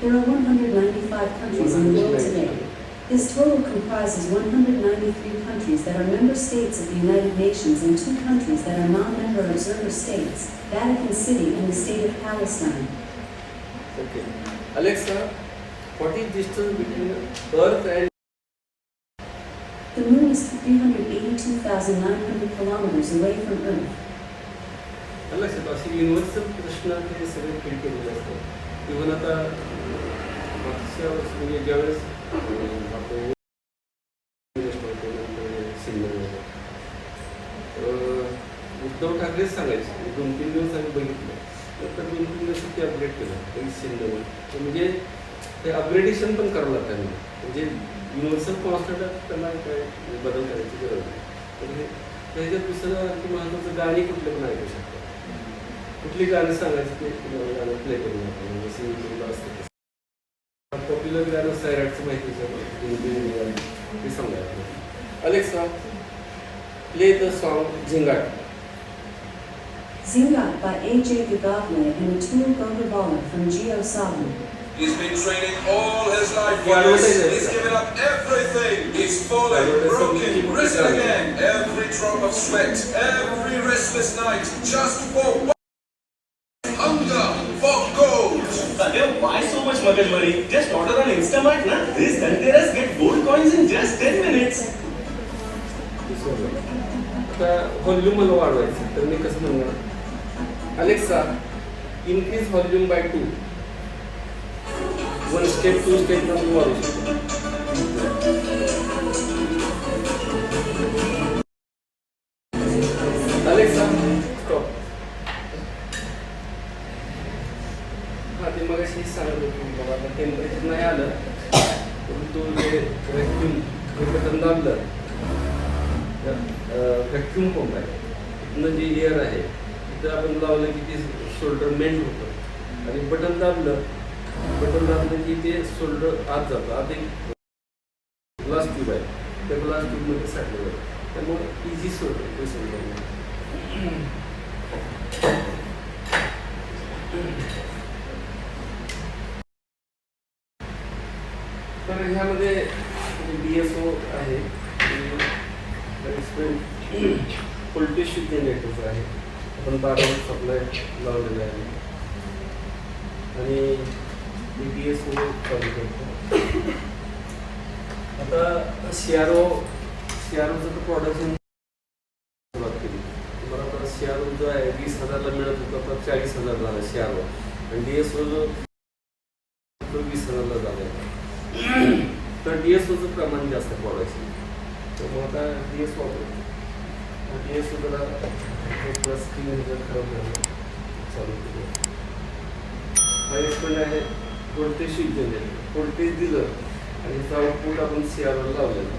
There are 195 countries in the world today. This total comprises 193 countries that are member states of the United Nations and 2 countries that are non-member observer states, Vatican City and the state of Palestine. Okay. Alexa, what is distance between Earth and The moon is 382,900 kilometers away from Earth. लक्षात असे universal प्रश्न ते सगळे feel केलेले असतात. Even आता मागच्या वर्षी म्हणजे ज्यावेळेस आपण उद्धव ठाकरेच सांगायचे 2-3 दिवस आम्ही बघितलं, नंतर 2-3 दिवस ते अपडेट केलं सिंधवर. म्हणजे ते अपग्रेडेशन पण करावं लागतं त्यांना, म्हणजे युनिव्हर्सल कॉन्स्टंट त्यांना काय बदल करायची गरज नाही. तर त्याच्यात दुसरं आणखी महत्त्वाचं गाणी कुठले पण ऐकू शकतात. कुठली गाणी सांगायची ते गाणं प्ले करून आपण जसं युट्यूबला असतं. पॉप्युलर गाणं सैराटचं माहिती ते सांगायचं. Alexa, play the song Zingaat. Zingat by A.J. Gugavle and Atul Gogarbala from Geo Sabu. He's been training all his life for this. He's given up everything. He's fallen, broken, risen again. Every drop of sweat, every restless night, just for hunger, for gold. Satyam, why so much magajmari? Just order on Instamart, na? This Dhanteras get gold coins in just 10 minutes. आता volume मला वाढवायचं तर मी कसं म्हणणार? Alexa, increase volume by 2. 1 step 2 step मध्ये वाढवू शकतो. Alexa stop. हां ते मग हेच सांगत होतो मला आता टेम्परेचर नाही आलं परंतु जे व्हॅक्यूम हे बटन दाबलं व्हॅक्यूम पंप आहे तिथनं जे एअर आहे तिथं आपण लावलं की ते शोल्डर मेंट होतं आणि बटन दाबलं की ते शोल्डर आत जातं आत एक ग्लास ट्यूब आहे त्या ग्लास ट्यूबमध्ये साठलेलं आहे त्यामुळे इझी शोल्डर ते शोल्डर तर ह्यामध्ये DSO आहे व्होल्टेज शिफ्ट जनरेटरचं आहे आपण 12 volt सप्लाय लावलेलं आहे आणि DSO चालू करतो. आता CROचं तर प्रोडक्शन सुरुवात केली तुम्हाला आता CRO जो आहे 20,000ला मिळत होता तर 40,000 झाला CRO आणि DSO जो 20,000ला झाला तर DSOचं प्रमाण जास्त प्रोडक्शन त्यामुळे आता DS वापरतो DSO जरा प्लस 3,000 खराब झालं चालू केलं. हा एक्सपेंड आहे व्होल्टेज शिफ्ट जनरेटर व्होल्टेज दिलं आणि त्याचं आउटपुट आपण CROला लावलेलं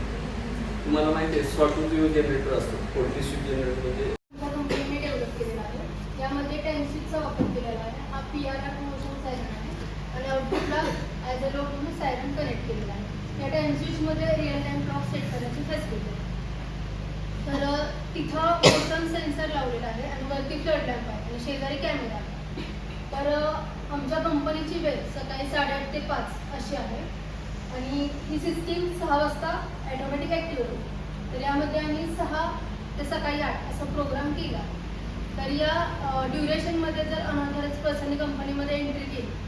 तुम्हाला माहिती आहे स्वॉटोव्हिओ जनरेटर असतो व्होल्टेज शिफ्ट जनरेटर म्हणजे कंपनीने डेव्हलप केलेला आहे यामध्ये टेन्सिटचा वापर केलेला आहे हा PRR मोशन सायरन आहे आणि आउटपुटला ॲज अ लोड म्हणून सायरन कनेक्ट केलेला आहे. या टेन्सिटमध्ये रिअल टाईम क्लॉक सेट करण्याची फॅसिलिटी आहे. तर तिथं मोशन सेन्सर लावलेला आहे आणि वरती फ्लड लॅम्प आहे आणि शेजारी कॅमेरा आहे. तर आमच्या कंपनीची वेळ सकाळी 8:30 ते 5 अशी आहे आणि ही सिस्टीम 6 वाजता ॲटोमॅटिक ॲक्टिव्ह होते. तर यामध्ये आम्ही 6 ते सकाळी 8 असा प्रोग्राम केला. तर या ड्युरेशनमध्ये जर अनऑथराइज पर्सनने कंपनीमध्ये एंट्री केली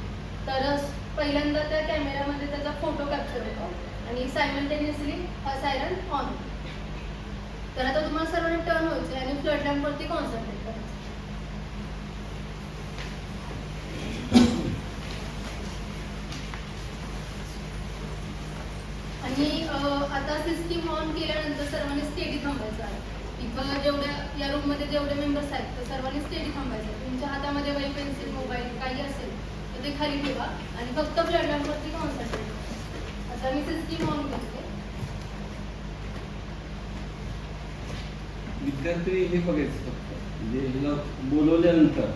तर पहिल्यांदा त्या कॅमेऱ्यामध्ये त्याचा फोटो कॅप्चर होतो आणि सायमल्टेनियसली हा सायरन ऑन होतो. तर आता तुम्हाला सर्वांना टर्न व्हायचं आहे आणि फ्लड लॅम्पवरती कॉन्सन्ट्रेट करायचं. आणि आता सिस्टीम ऑन केल्यानंतर सर्वांनी स्टेडी थांबायचं आहे. इथं या रूममध्ये जेवढे मेंबर्स आहेत तर सर्वांनी स्टेडी थांबायचं आहे. तुमच्या हातामध्ये वही पेन्सिल मोबाईल काही असेल तर ते खाली ठेवा आणि फक्त फ्लड लॅम्पवरती कॉन्सन्ट्रेट करा. आता मी सिस्टीम ऑन करते. विद्यार्थी हे बघायचं फक्त म्हणजे हिला बोलवल्यानंतर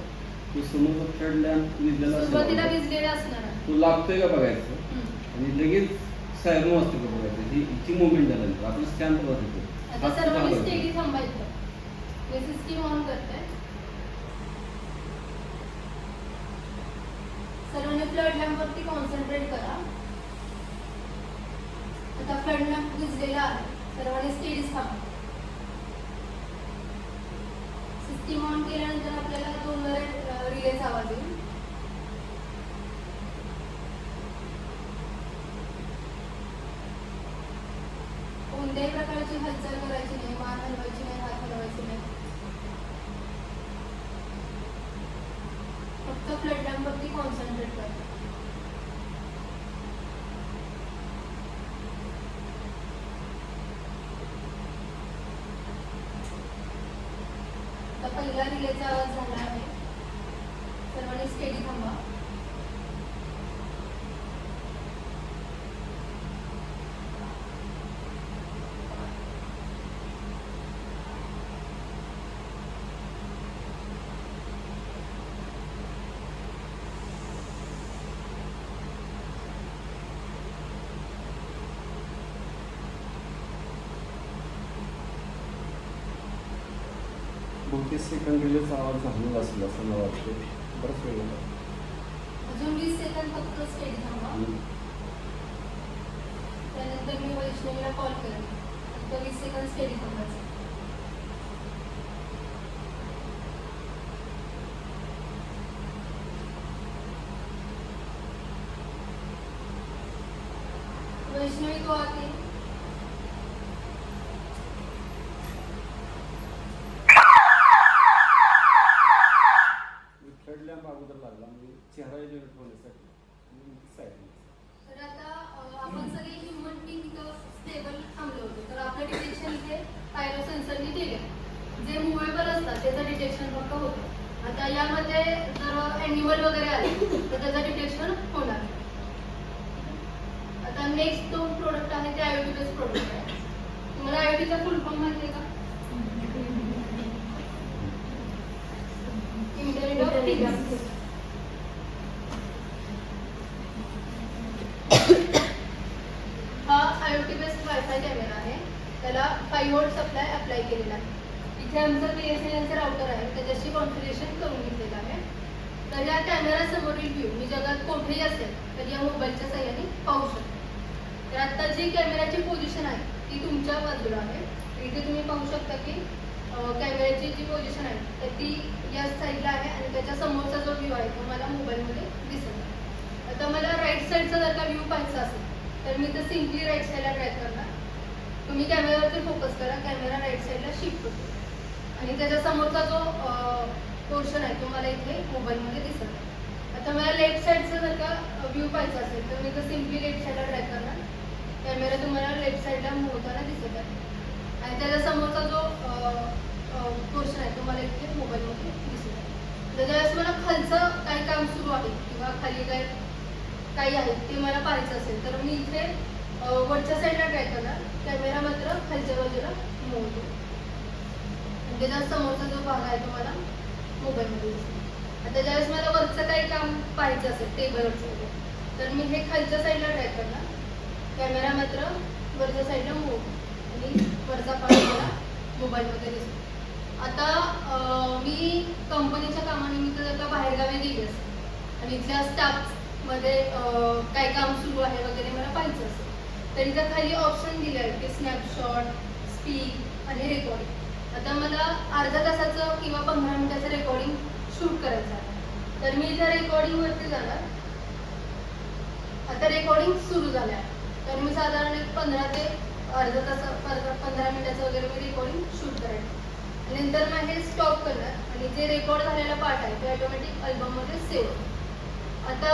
तो समोर फ्लड लॅम्प विजलेला सुरुवातीला विजलेला असणार आहे. तो लागतोय का बघायचं आणि लगेच सायरन वाजतो का बघायचं ही हिची मुवमेंट झाल्यानंतर आपण स्टॅम्प वाजतो. आता सर्वांनी स्टेडी थांबायचं. मी सिस्टीम ऑन करते. सर्वांनी फ्लड लॅम्पवरती कॉन्सन्ट्रेट करा. आता फ्लड लॅम्प विजलेला आहे. सर्वांनी स्टेडीच थांबा. सिस्टीम ऑन केल्यानंतर आपल्याला 2 रिलेचा आवाज येईल. कोणत्याही प्रकारची हालचाल करायची नाही, मान हलवायची नाही, हात हलवायचे नाही. फक्त फ्लड लॅम्पवरती कॉन्सन्ट्रेट करा. आता पहिला रिलेचा आवाज झाला आहे. सर्वांनी स्टेडी थांबा. बहुतेक सेकंड रिलेचा आवाज झालेला असेल असं मला वाटतं बरंच वेळ झाला. अजून 20 सेकंद फक्त स्टेडी थांबा. त्यानंतर मी वैष्णवीला कॉल करेन. नंतर 20 सेकंद स्टेडी थांबायचं. वैष्णवी तो आती. फ्लड लॅम्प अगोदर लागला म्हणजे चेहरा एलिव्हेट होण्यासाठी सायरन. तर आता आपण सगळे ह्युमन बीइंग इथं स्टेबल थांबलो होतो. तर आपलं डिटेक्शन इथे पायरो सेन्सरने केलं. जे मुव्हेबल असतात त्याचं डिटेक्शन फक्त होतं. आता यामध्ये जर ॲनिमल वगैरे आले तर त्याचं डिटेक्शन होणार. आता नेक्स्ट जो प्रोडक्ट आहे ते IoT बेस्ड प्रोडक्ट आहे. तुम्हाला IoTचा फुल फॉर्म माहिती आहे का? Internet of things. हा IoT बेस्ड वायफाय कॅमेरा आहे. त्याला 5 वोल्ट सप्लाय अप्लाय केलेला आहे. इथे आमचं BSNLचं राउटर आहे, त्याच्याशी कॉन्फिगरेशन करून घेतलेलं आहे. तर या कॅमेरा समोरील व्ह्यू मी जगात कुठेही असेल तर या मोबाईलच्या साहाय्याने पाहू शकतो. तर आता जी कॅमेराची पोझिशन आहे ती तुमच्या बाजूला आहे. इथे तुम्ही पाहू शकता की कॅमेऱ्याची जी पोझिशन आहे तर ती या साईडला आहे आणि त्याच्या समोरचा जो व्ह्यू आहे तो मला मोबाईलमध्ये दिसत आहे. आता मला राईट साईडचा जर का व्ह्यू पाहायचा असेल तर मी तर सिम्पली राईट साईडला ट्रॅक करणार. तुम्ही कॅमेऱ्यावरती फोकस करा, कॅमेरा राईट साईडला शिफ्ट होतो आणि त्याच्या समोरचा जो पोर्शन आहे तो मला इथे मोबाईलमध्ये दिसत आहे. आता मला लेफ्ट साईडचा जर का व्ह्यू पाहायचा असेल तर मी तर सिम्पली लेफ्ट साईडला ट्रॅक करणार. कॅमेरा तुम्हाला लेफ्ट साईडला मूव्ह होताना दिसत आहे आणि त्याच्या समोरचा जो पोर्शन आहे तो मला इथे मोबाईलमध्ये दिसत आहे. तर ज्यावेळेस मला खालचं काही काम सुरू आहे किंवा खाली काही आहे ते मला पाहायचं असेल तर मी इथे वरच्या साईडला ट्रॅक करणार. कॅमेरा मात्र खालच्या बाजूला मूव्ह होतो आणि त्याच्या समोरचा जो भाग आहे तो मला मोबाईलमध्ये दिसतो. आता ज्यावेळेस मला वरचं काही काम पाहायचं असेल टेबलवरचं तर मी हे खालच्या साईडला ट्रॅक करणार. कॅमेरा मात्र वरच्या साईडला मूव्ह आणि वरचा पार्ट मला मोबाईलमध्ये दिसतो. आता मी कंपनीच्या कामानिमित्त जर का बाहेरगावी गेली असेल आणि इथल्या स्टाफमध्ये काय काम सुरू आहे वगैरे मला पाहायचं असेल तर इथं खाली ऑप्शन दिले आहे की स्नॅपशॉट, स्पीक आणि रेकॉर्डिंग. आता मला अर्ध्या तासाचं किंवा 15 मिनिटाचं रेकॉर्डिंग शूट करायचं आहे तर मी इथं रेकॉर्डिंगवरती जाणार. आता रेकॉर्डिंग सुरू झालं आहे तर मी साधारण एक 15 ते अर्धा तास 15 मिनिटाचं वगैरे मी रेकॉर्डिंग शूट करायचं. नंतर मग हे स्टॉप करणार आणि जे रेकॉर्ड झालेला पार्ट आहे ते ऑटोमॅटिक अल्बममध्ये सेव्ह होतं. आता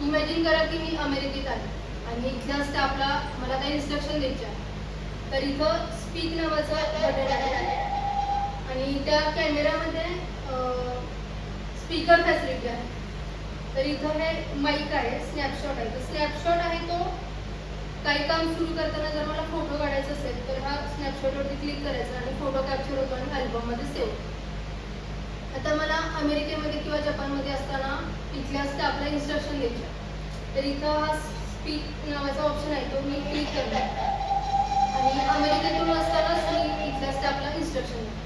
इमॅजिन करा की मी अमेरिकेत आहे आणि इथल्या स्टाफला मला काही इन्स्ट्रक्शन द्यायचे आहे तर इथं स्पीक नावाचं बटन आहे आणि त्या कॅमेऱ्यामध्ये स्पीकर फॅसिलिटी आहे. तर इथं हे माईक आहे, स्नॅपशॉट आहे. तर स्नॅपशॉट आहे तो काही काम सुरू करताना जर मला फोटो काढायचा असेल तर हा स्नॅपशॉटवरती क्लिक करायचा आणि फोटो कॅप्चर होतो आणि अल्बममध्ये सेव्ह होतो. आता मला अमेरिकेमध्ये किंवा जपानमध्ये असताना इथल्या स्टाफला इन्स्ट्रक्शन द्यायचे तर इथं हा स्पीक नावाचा ऑप्शन आहे तो मी क्लिक करणार आणि अमेरिकेतून असतानाच मी इथल्या स्टाफला इन्स्ट्रक्शन देणार.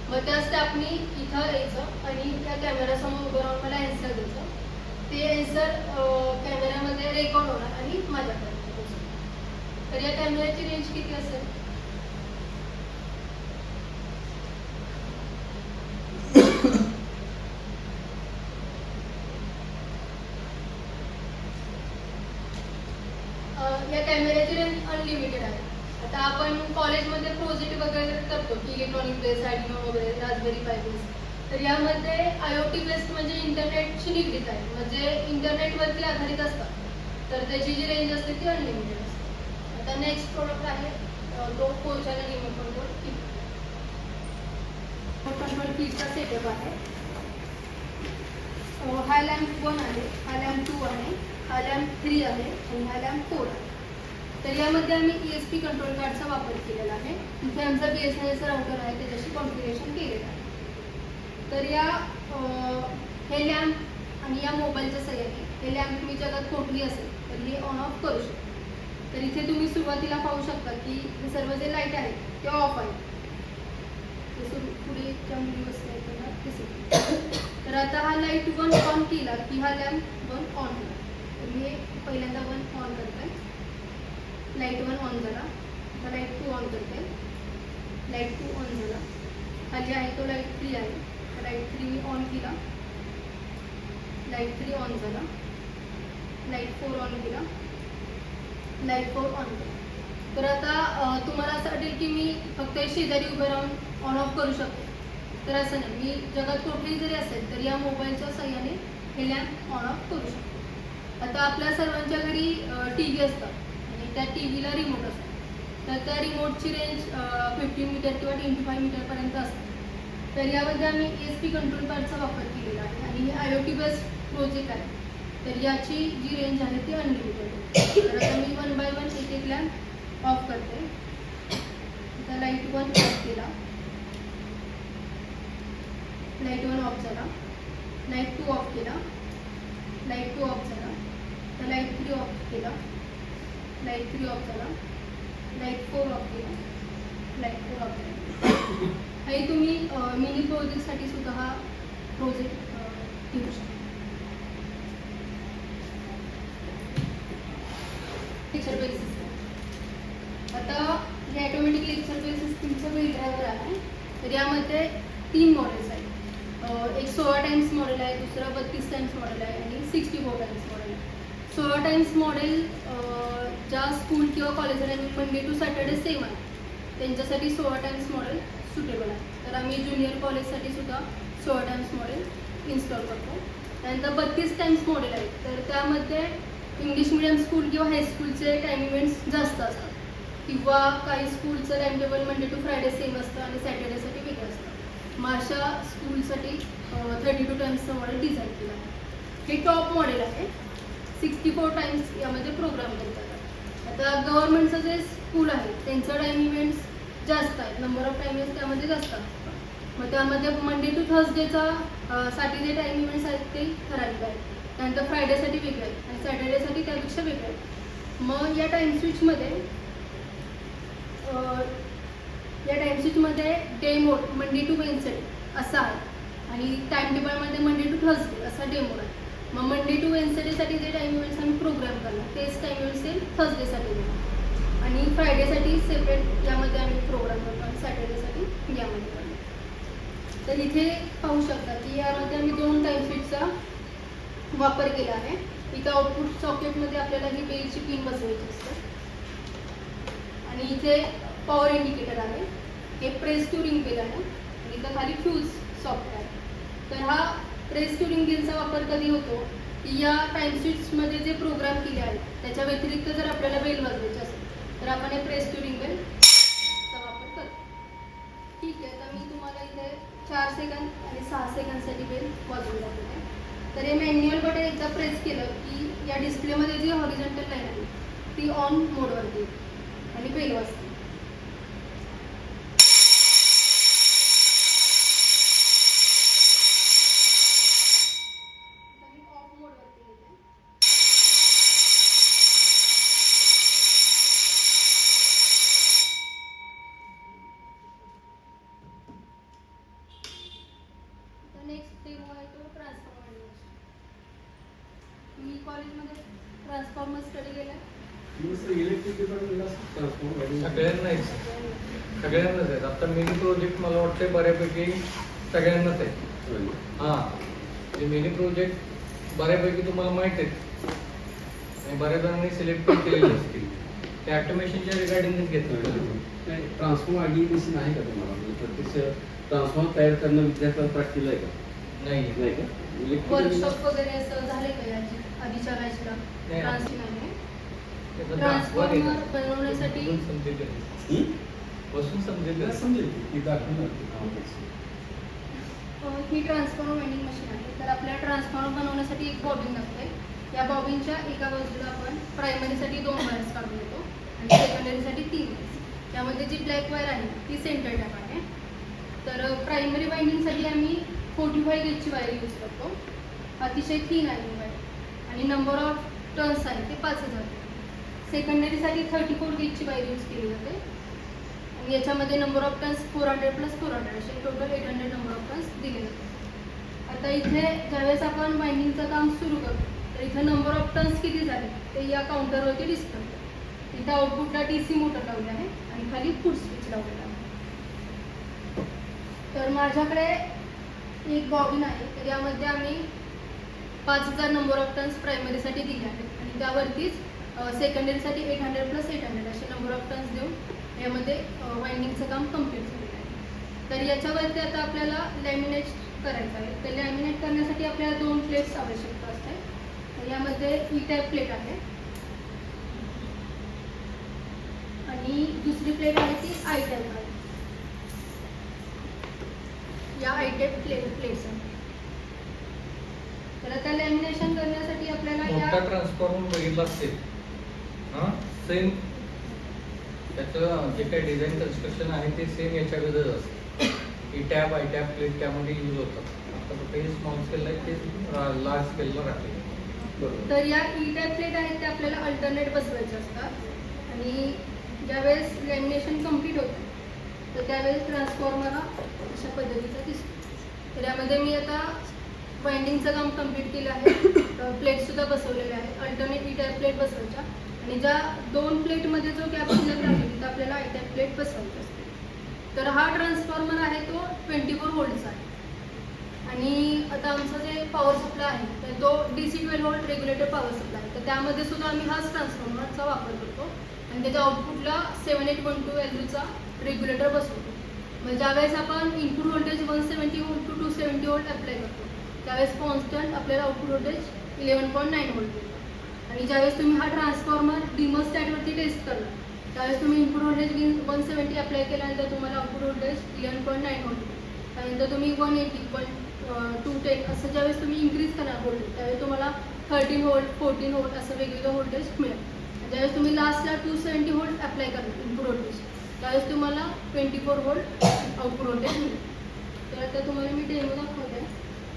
मग त्या स्टाफनी इथं यायचं आणि त्या कॅमेऱ्यासमोर उभं राहून मला ॲन्सर द्यायचं. ते ॲन्सर कॅमेऱ्यामध्ये रेकॉर्ड होणार आणि माझ्याकडे. तर या कॅमेऱ्याची रेंज किती असेल? या कॅमेऱ्याची रेंज अनलिमिटेड आहे. आता आपण कॉलेजमध्ये प्रोजेक्ट वगैरे करतो की इलेक्ट्रॉनिक बेस, आर्डिनो वगैरे, रास्पबेरी पाय बेस. तर यामध्ये IoT बेस्ड म्हणजे इंटरनेटशी निगडीत आहे, म्हणजे इंटरनेटवरती आधारित असतात. तर त्याची जी रेंज असते ती अनलिमिटेड असते. आता नेक्स्ट प्रोडक्ट आहे तो 4 channel remote control kit. Remote control किटचा सेटअप आहे. हा लॅम्प 1 आहे, हा लॅम्प 2 आहे, हा लॅम्प 3 आहे आणि हा लॅम्प 4 आहे. तर यामध्ये आम्ही ESP कंट्रोल कार्डचा वापर केलेला आहे. इथे आमचा BSNLचा राउटर आहे त्याच्याशी कॉन्फिगरेशन केलेलं आहे. तर हे लॅम्प आणि या मोबाईलच्या साहाय्याने हे लॅम्प मी जगात कुठेही असेल तर हे ऑन ऑफ करू शकतो. तर इथे तुम्ही सुरुवातीला पाहू शकता की हे सर्व जे लाईट आहेत ते ऑफ आहेत. पुढे दिसेल. तर आता हा लाईट 1 ऑन केला की हा लॅम्प 1 ऑन होईल. तर मी पहिल्यांदा 1 ऑन करते. लाईट 1 ऑन झाला. आता लाईट 2 ऑन करते. लाईट 2 ऑन झाला. खाली आहे तो लाईट 3 आहे. लाईट 3 मी ऑन केला. लाईट 3 ऑन झाला. लाईट 4 ऑन केला. लाईट 4 ऑन केला. तर आता तुम्हाला असं वाटेल की मी फक्त शेजारी उभे राहून ऑन ऑफ करू शकते. तर असं नाही, मी जगात कुठेही जरी असेल तर या मोबाईलच्या साहाय्याने हे लॅम्प ऑन ऑफ करू शकतो. आता आपल्या सर्वांच्या घरी TV असतात आणि त्या TVला रिमोट असतात. तर त्या रिमोटची रेंज 15 मीटर किंवा 25 मीटरपर्यंत असते. तर यामध्ये आम्ही ESP कंट्रोल कार्डचा वापर केलेला आहे आणि IoT बेस्ड प्रोजेक्ट आहे. तर याची जी रेंज आहे ती अनलिमिटेड आहे. तर आता मी 1 बाय 1 एक एक लॅम्प ऑफ करते. आता लाईट 1 ऑफ केला, लाईट 1 ऑफ झाला, लाईट 2 ऑफ केला, लाईट 2 ऑफ झाला, तर लाईट 3 ऑफ केला, लाईट 3 ऑफ झाला, लाईट 4 ऑफ केला, लाईट 4 ऑफ केला. हे तुम्ही मिनी प्रोजेक्टसाठी सुद्धा हा प्रोजेक्ट घेऊ शकता. Lecture bell system. आता हे ऑटोमॅटिक लेक्चर बेल सिस्टमचं बेल ड्रायव्हर आहे. तर यामध्ये 3 मॉडेल्स आहेत. एक 16 टाइम्स मॉडेल आहे, दुसरा 32 टाइम्स मॉडेल आहे आणि 64 टाइम्स मॉडेल आहे. 16 टाइम्स मॉडेल ज्या स्कूल किंवा कॉलेजला मंडे टू सॅटर्डे सेम आहे त्यांच्यासाठी 16 टाइम्स मॉडेल सुटेबल आहे. तर आम्ही ज्युनियर कॉलेजसाठी सुद्धा 16 टाइम्स मॉडेल इन्स्टॉल करतो. त्यानंतर 32 टाइम्स मॉडेल आहे. तर त्यामध्ये इंग्लिश मिडियम स्कूल किंवा हायस्कूलचे टाईम इव्हेंट्स जास्त असतात किंवा काही स्कूलचं time table Monday to Friday same असतं आणि सॅटर्डेसाठी वेगळं असतं. मग अशा स्कूलसाठी 32 टाइम्सचं मॉडेल डिझाईन केलं आहे. हे टॉप मॉडेल आहे. 64 टाइम्स यामध्ये प्रोग्राम करतात. आता गव्हर्नमेंटचं जे स्कूल आहे त्यांचं टाईम इव्हेंट्स जास्त आहे, नंबर ऑफ टाईम इव्हेंट्स त्यामध्ये जास्त असतात. मग त्यामध्ये मंडे टू थर्सडेचा साठी जे टाईम इव्हेंट्स आहेत ते ठराविक आहेत. त्यानंतर फ्रायडेसाठी वेगळे आहेत आणि सॅटर्डेसाठी त्यापेक्षा वेगळे आहेत. मग या टाईम स्विचमध्ये day mode Monday to Wednesday असा आहे आणि टाईम टेबलमध्ये मंडे टू थर्सडे असा डे मोड आहे. मग मंडे टू वेन्सडेसाठी जे टाईम इव्हेंट्स आम्ही प्रोग्राम करणार तेच टाईम इव्हेंट्स सेम थर्सडेसाठी देणार आणि फ्रायडेसाठी सेपरेट यामध्ये आम्ही प्रोग्राम करतो आणि सॅटर्डेसाठी यामध्ये करतो. तर इथे पाहू शकता की यामध्ये आम्ही 2 टाईम स्विचचा वापर केला आहे. इथं आउटपुट सॉकेटमध्ये आपल्याला ही बेलची पिन बसवायची असते आणि इथे पॉवर इंडिकेटर आहे. हे प्रेस टू रिंग बेल आहे आणि इथं खाली फ्यूज सॉफ्ट आहे. तर हा प्रेस टू रिंग बेलचा वापर कधी होतो की या टाईम स्विचमध्ये जे प्रोग्राम केले आहेत त्याच्या व्यतिरिक्त जर आपल्याला बेल वाजवायची असेल तर आपण हे प्रेस टू रिंग बेलचा वापर करतो. ठीक आहे, तर मी तुम्हाला इथे 4 सेकंद आणि 6 सेकंदसाठी बेल वाजवून दाखवते. तर हे मॅन्युअल बटन एकदा प्रेस केलं की या डिस्प्लेमध्ये जी हॉरिझॉन्टल लाईन आहे ती ऑन मोडवरती आणि बेल वाजते. ऑफ मोडवरती येते. नेक्स्ट डेमो आहे तो ट्रान्सफॉर्मर. मी कॉलेजमध्ये ट्रान्सफॉर्मर स्टडी केला. इलेक्ट्रिक डिपार्टमेंटला ट्रान्सफॉर्मर सगळ्यांनाच आहेत. आता मिनी प्रोजेक्ट मला वाटतं बऱ्यापैकी सगळ्यांनाच आहे. हां, ते मिनी प्रोजेक्ट बऱ्यापैकी तुम्हाला माहीत आहेत आणि बऱ्याच जणांनी सिलेक्ट पण केलेले असतील. ते ऑटोमेशनच्या रिगार्डिंगच घेतलं. ट्रान्सफॉर्मर ॲग्रिगेशन आहे का तुम्हाला? प्रत्यक्ष ट्रान्सफॉर्मर तयार करणं विद्यार्थ्याला प्रॅक्टिकल आहे का? नाही नाही का? वर्कशॉप वगैरे असं झाले का याची आधीच्या बॅचला? नाही. ट्रान्सफॉर्मर बनवण्यासाठी बसून समजेल समजेल की दाखवणार. ही ट्रान्सफॉर्मर वाइंडिंग मशीन आहे. तर आपल्याला ट्रान्सफॉर्मर बनवण्यासाठी एक बॉबिन लागते. या बॉबिनच्या एका बाजूला आपण प्रायमरीसाठी 2 वायर्स काढून घेतो आणि सेकंडरीसाठी 3 वायर्स. त्यामध्ये जी ब्लॅक वायर आहे ती सेंटर टॅप आहे. तर प्रायमरी वाइंडिंगसाठी आम्ही 45 गेजची वायर यूज करतो. अतिशय थिन आहे ही वायर आणि नंबर ऑफ टर्न्स आहे ते 5000. सेकंडरीसाठी 34 गेजची वायर यूज केली जाते आणि याच्यामध्ये नंबर ऑफ टर्न्स 400 + 400 असे टोटल 800 नंबर ऑफ टर्न्स दिले जाते. आता इथे ज्यावेळेस आपण वाइंडिंगचं काम सुरू करतो तर इथं नंबर ऑफ टर्न्स किती झाले ते या काउंटरवरती डिस्प्ले होते. इथं आउटपुटला DC मोटर लावली आहे आणि खाली फूड स्विच लावलेला आहे. तर माझ्याकडे एक बॉबिन आहे. तर यामध्ये आम्ही 5000 नंबर ऑफ टर्न्स प्रायमरीसाठी दिले आहेत आणि त्यावरतीच सेकंडरीसाठी 800 + 800 असे नंबर ऑफ टर्न्स देऊन यामध्ये वाइंडिंगचं काम कम्प्लीट झालेलं आहे. तर याच्यावरती आता आपल्याला लॅमिनेट करायचं आहे. तर लॅमिनेट करण्यासाठी आपल्याला 2 प्लेट्स आवश्यकता असते. तर यामध्ये E-टाईप प्लेट आहे आणि दुसरी प्लेट आहे ती I-टाईप आहे. या आयटेप प्लेट्स आहेत. तर आता लॅमिनेशन करण्यासाठी आपल्याला मोठा या ट्रान्सफॉर्मर बघितला असेल, हां सेम त्याचं जे काही डिझाईन कन्स्ट्रक्शन आहे ते सेम याच्याकडेच असतं. E tap I tap plate त्यामध्ये यूज होतात. आता फक्त हे स्मॉल स्केलला आहे ते लार्ज स्केलला राहते. बरोबर. तर या ई टाईप प्लेट आहेत ते आपल्याला अल्टरनेट बसवायचे असतात. आणि ज्यावेळेस लॅमिनेशन कम्प्लीट होतं तर त्यावेळेस ट्रान्सफॉर्मर हा अशा पद्धतीचा दिसतो. तर यामध्ये मी आता वाइंडिंगचं काम कम्प्लीट केलं आहे. प्लेटसुद्धा बसवलेले आहे. अल्टरनेट ई टाईप प्लेट बसवायच्या आणि ज्या 2 प्लेटमध्ये जो गॅप शिल्लक राहिली तिथं आपल्याला आय टाईप प्लेट बसवायची असते. तर हा ट्रान्सफॉर्मर आहे तो 24 व्होल्टचा आहे. आणि आता आमचा जे पॉवर सप्लाय आहे तर तो DC 12 volt regulator power supply आहे. तर त्यामध्ये सुद्धा आम्ही हाच ट्रान्सफॉर्मरचा वापर करतो आणि त्याच्या आउटपुटला 7812 LVचा रेग्युलेटर बसवतो. म्हणजे ज्यावेळेस आपण input voltage 170 volt to 270 volt apply करतो त्यावेळेस कॉन्स्टंट आपल्याला आउटपुट व्होल्टेज 11.9 व्होल्ट मिळतो. आणि ज्यावेळेस तुम्ही हा ट्रान्सफॉर्मर डिमोस्टॅटवरती टेस्ट करला त्यावेळेस तुम्ही इनपुट व्होल्टेज 170 अप्लाय केल्यानंतर तुम्हाला आउटपुट व्होल्टेज 11.9 व्होल्ट मिळतो. त्यानंतर तुम्ही 180 210 असं ज्यावेळेस तुम्ही इन्क्रीज करणार व्होल्टेज त्यावेळेस तुम्हाला 13 व्होल्ट 14 व्होल्ट असं वेगवेगळं व्होल्टेज मिळेल. ज्यावेळेस तुम्ही लास्टला 270 व्होल्ट अप्लाय करणार इनपुट व्होल्टेज त्यावेळेस तुम्हाला 24 व्होल्ट आउटपुट व्होल्टेज मिळेल. तर आता तुम्हाला मी डेमो दाखवते.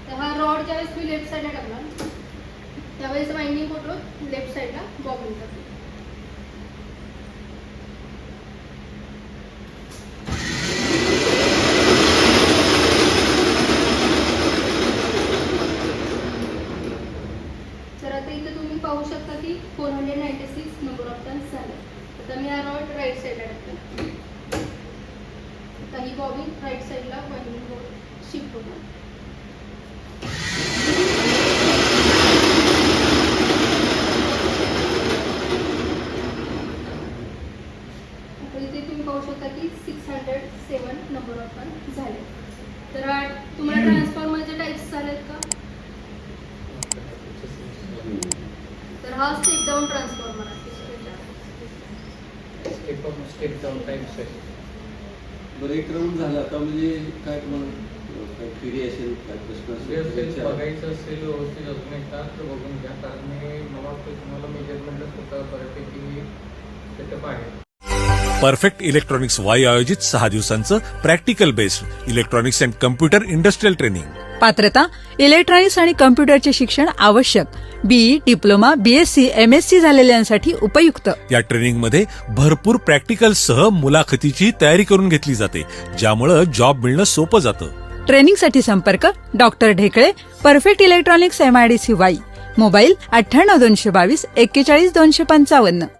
तर हा रॉड ज्यावेळेस मी लेफ्ट साईडला टाकला त्यावेळेस वाइंडिंग होतो लेफ्ट साईडला बॉबिंग करतो. तर आता इथे तुम्ही पाहू शकता की 496 नंबर ऑफ टर्न्स झाले. आता मी हा रॉड राईट साईडला टाकतो. आता ही बॉबिन राईट साईडला वाइंडिंग बोर्ड शिफ्ट होणार. आता इथे तुम्ही पाहू शकता की 607 नंबर ऑफ टर्न झाले. तर तुम्हाला ट्रान्सफॉर्मरचे टाईप्स झालेत का? तर हा स्टेप डाऊन ट्रान्सफॉर्मर आहे. स्टेप डाऊन टाईप्स आहे. बरं एक राऊंड झाला आता म्हणजे काय तुम्हाला काय क्वेरी असेल काय प्रश्न असेल बघायचं असेल व्यवस्थित अजून एकदा तर बघून घ्या. कारण मला वाटतं तुम्हाला मेजरमेंटच होता बऱ्यापैकी सेटअप आहे. परफेक्ट इलेक्ट्रॉनिक्स वाई आयोजित 6 दिवसांचं practical based electronics and computer industrial training. पात्रता इलेक्ट्रॉनिक्स आणि कम्प्युटरचे शिक्षण आवश्यक. BE, डिप्लोमा, BSc, MSc झालेल्यांसाठी उपयुक्त. या ट्रेनिंगमध्ये भरपूर प्रॅक्टिकलसह मुलाखतीची तयारी करून घेतली जाते ज्यामुळे जॉब मिळणं सोपं जातं. ट्रेनिंगसाठी संपर्क doctor Dhekale, perfect electronics MIDC Wai. Mobile 98 222 41 255.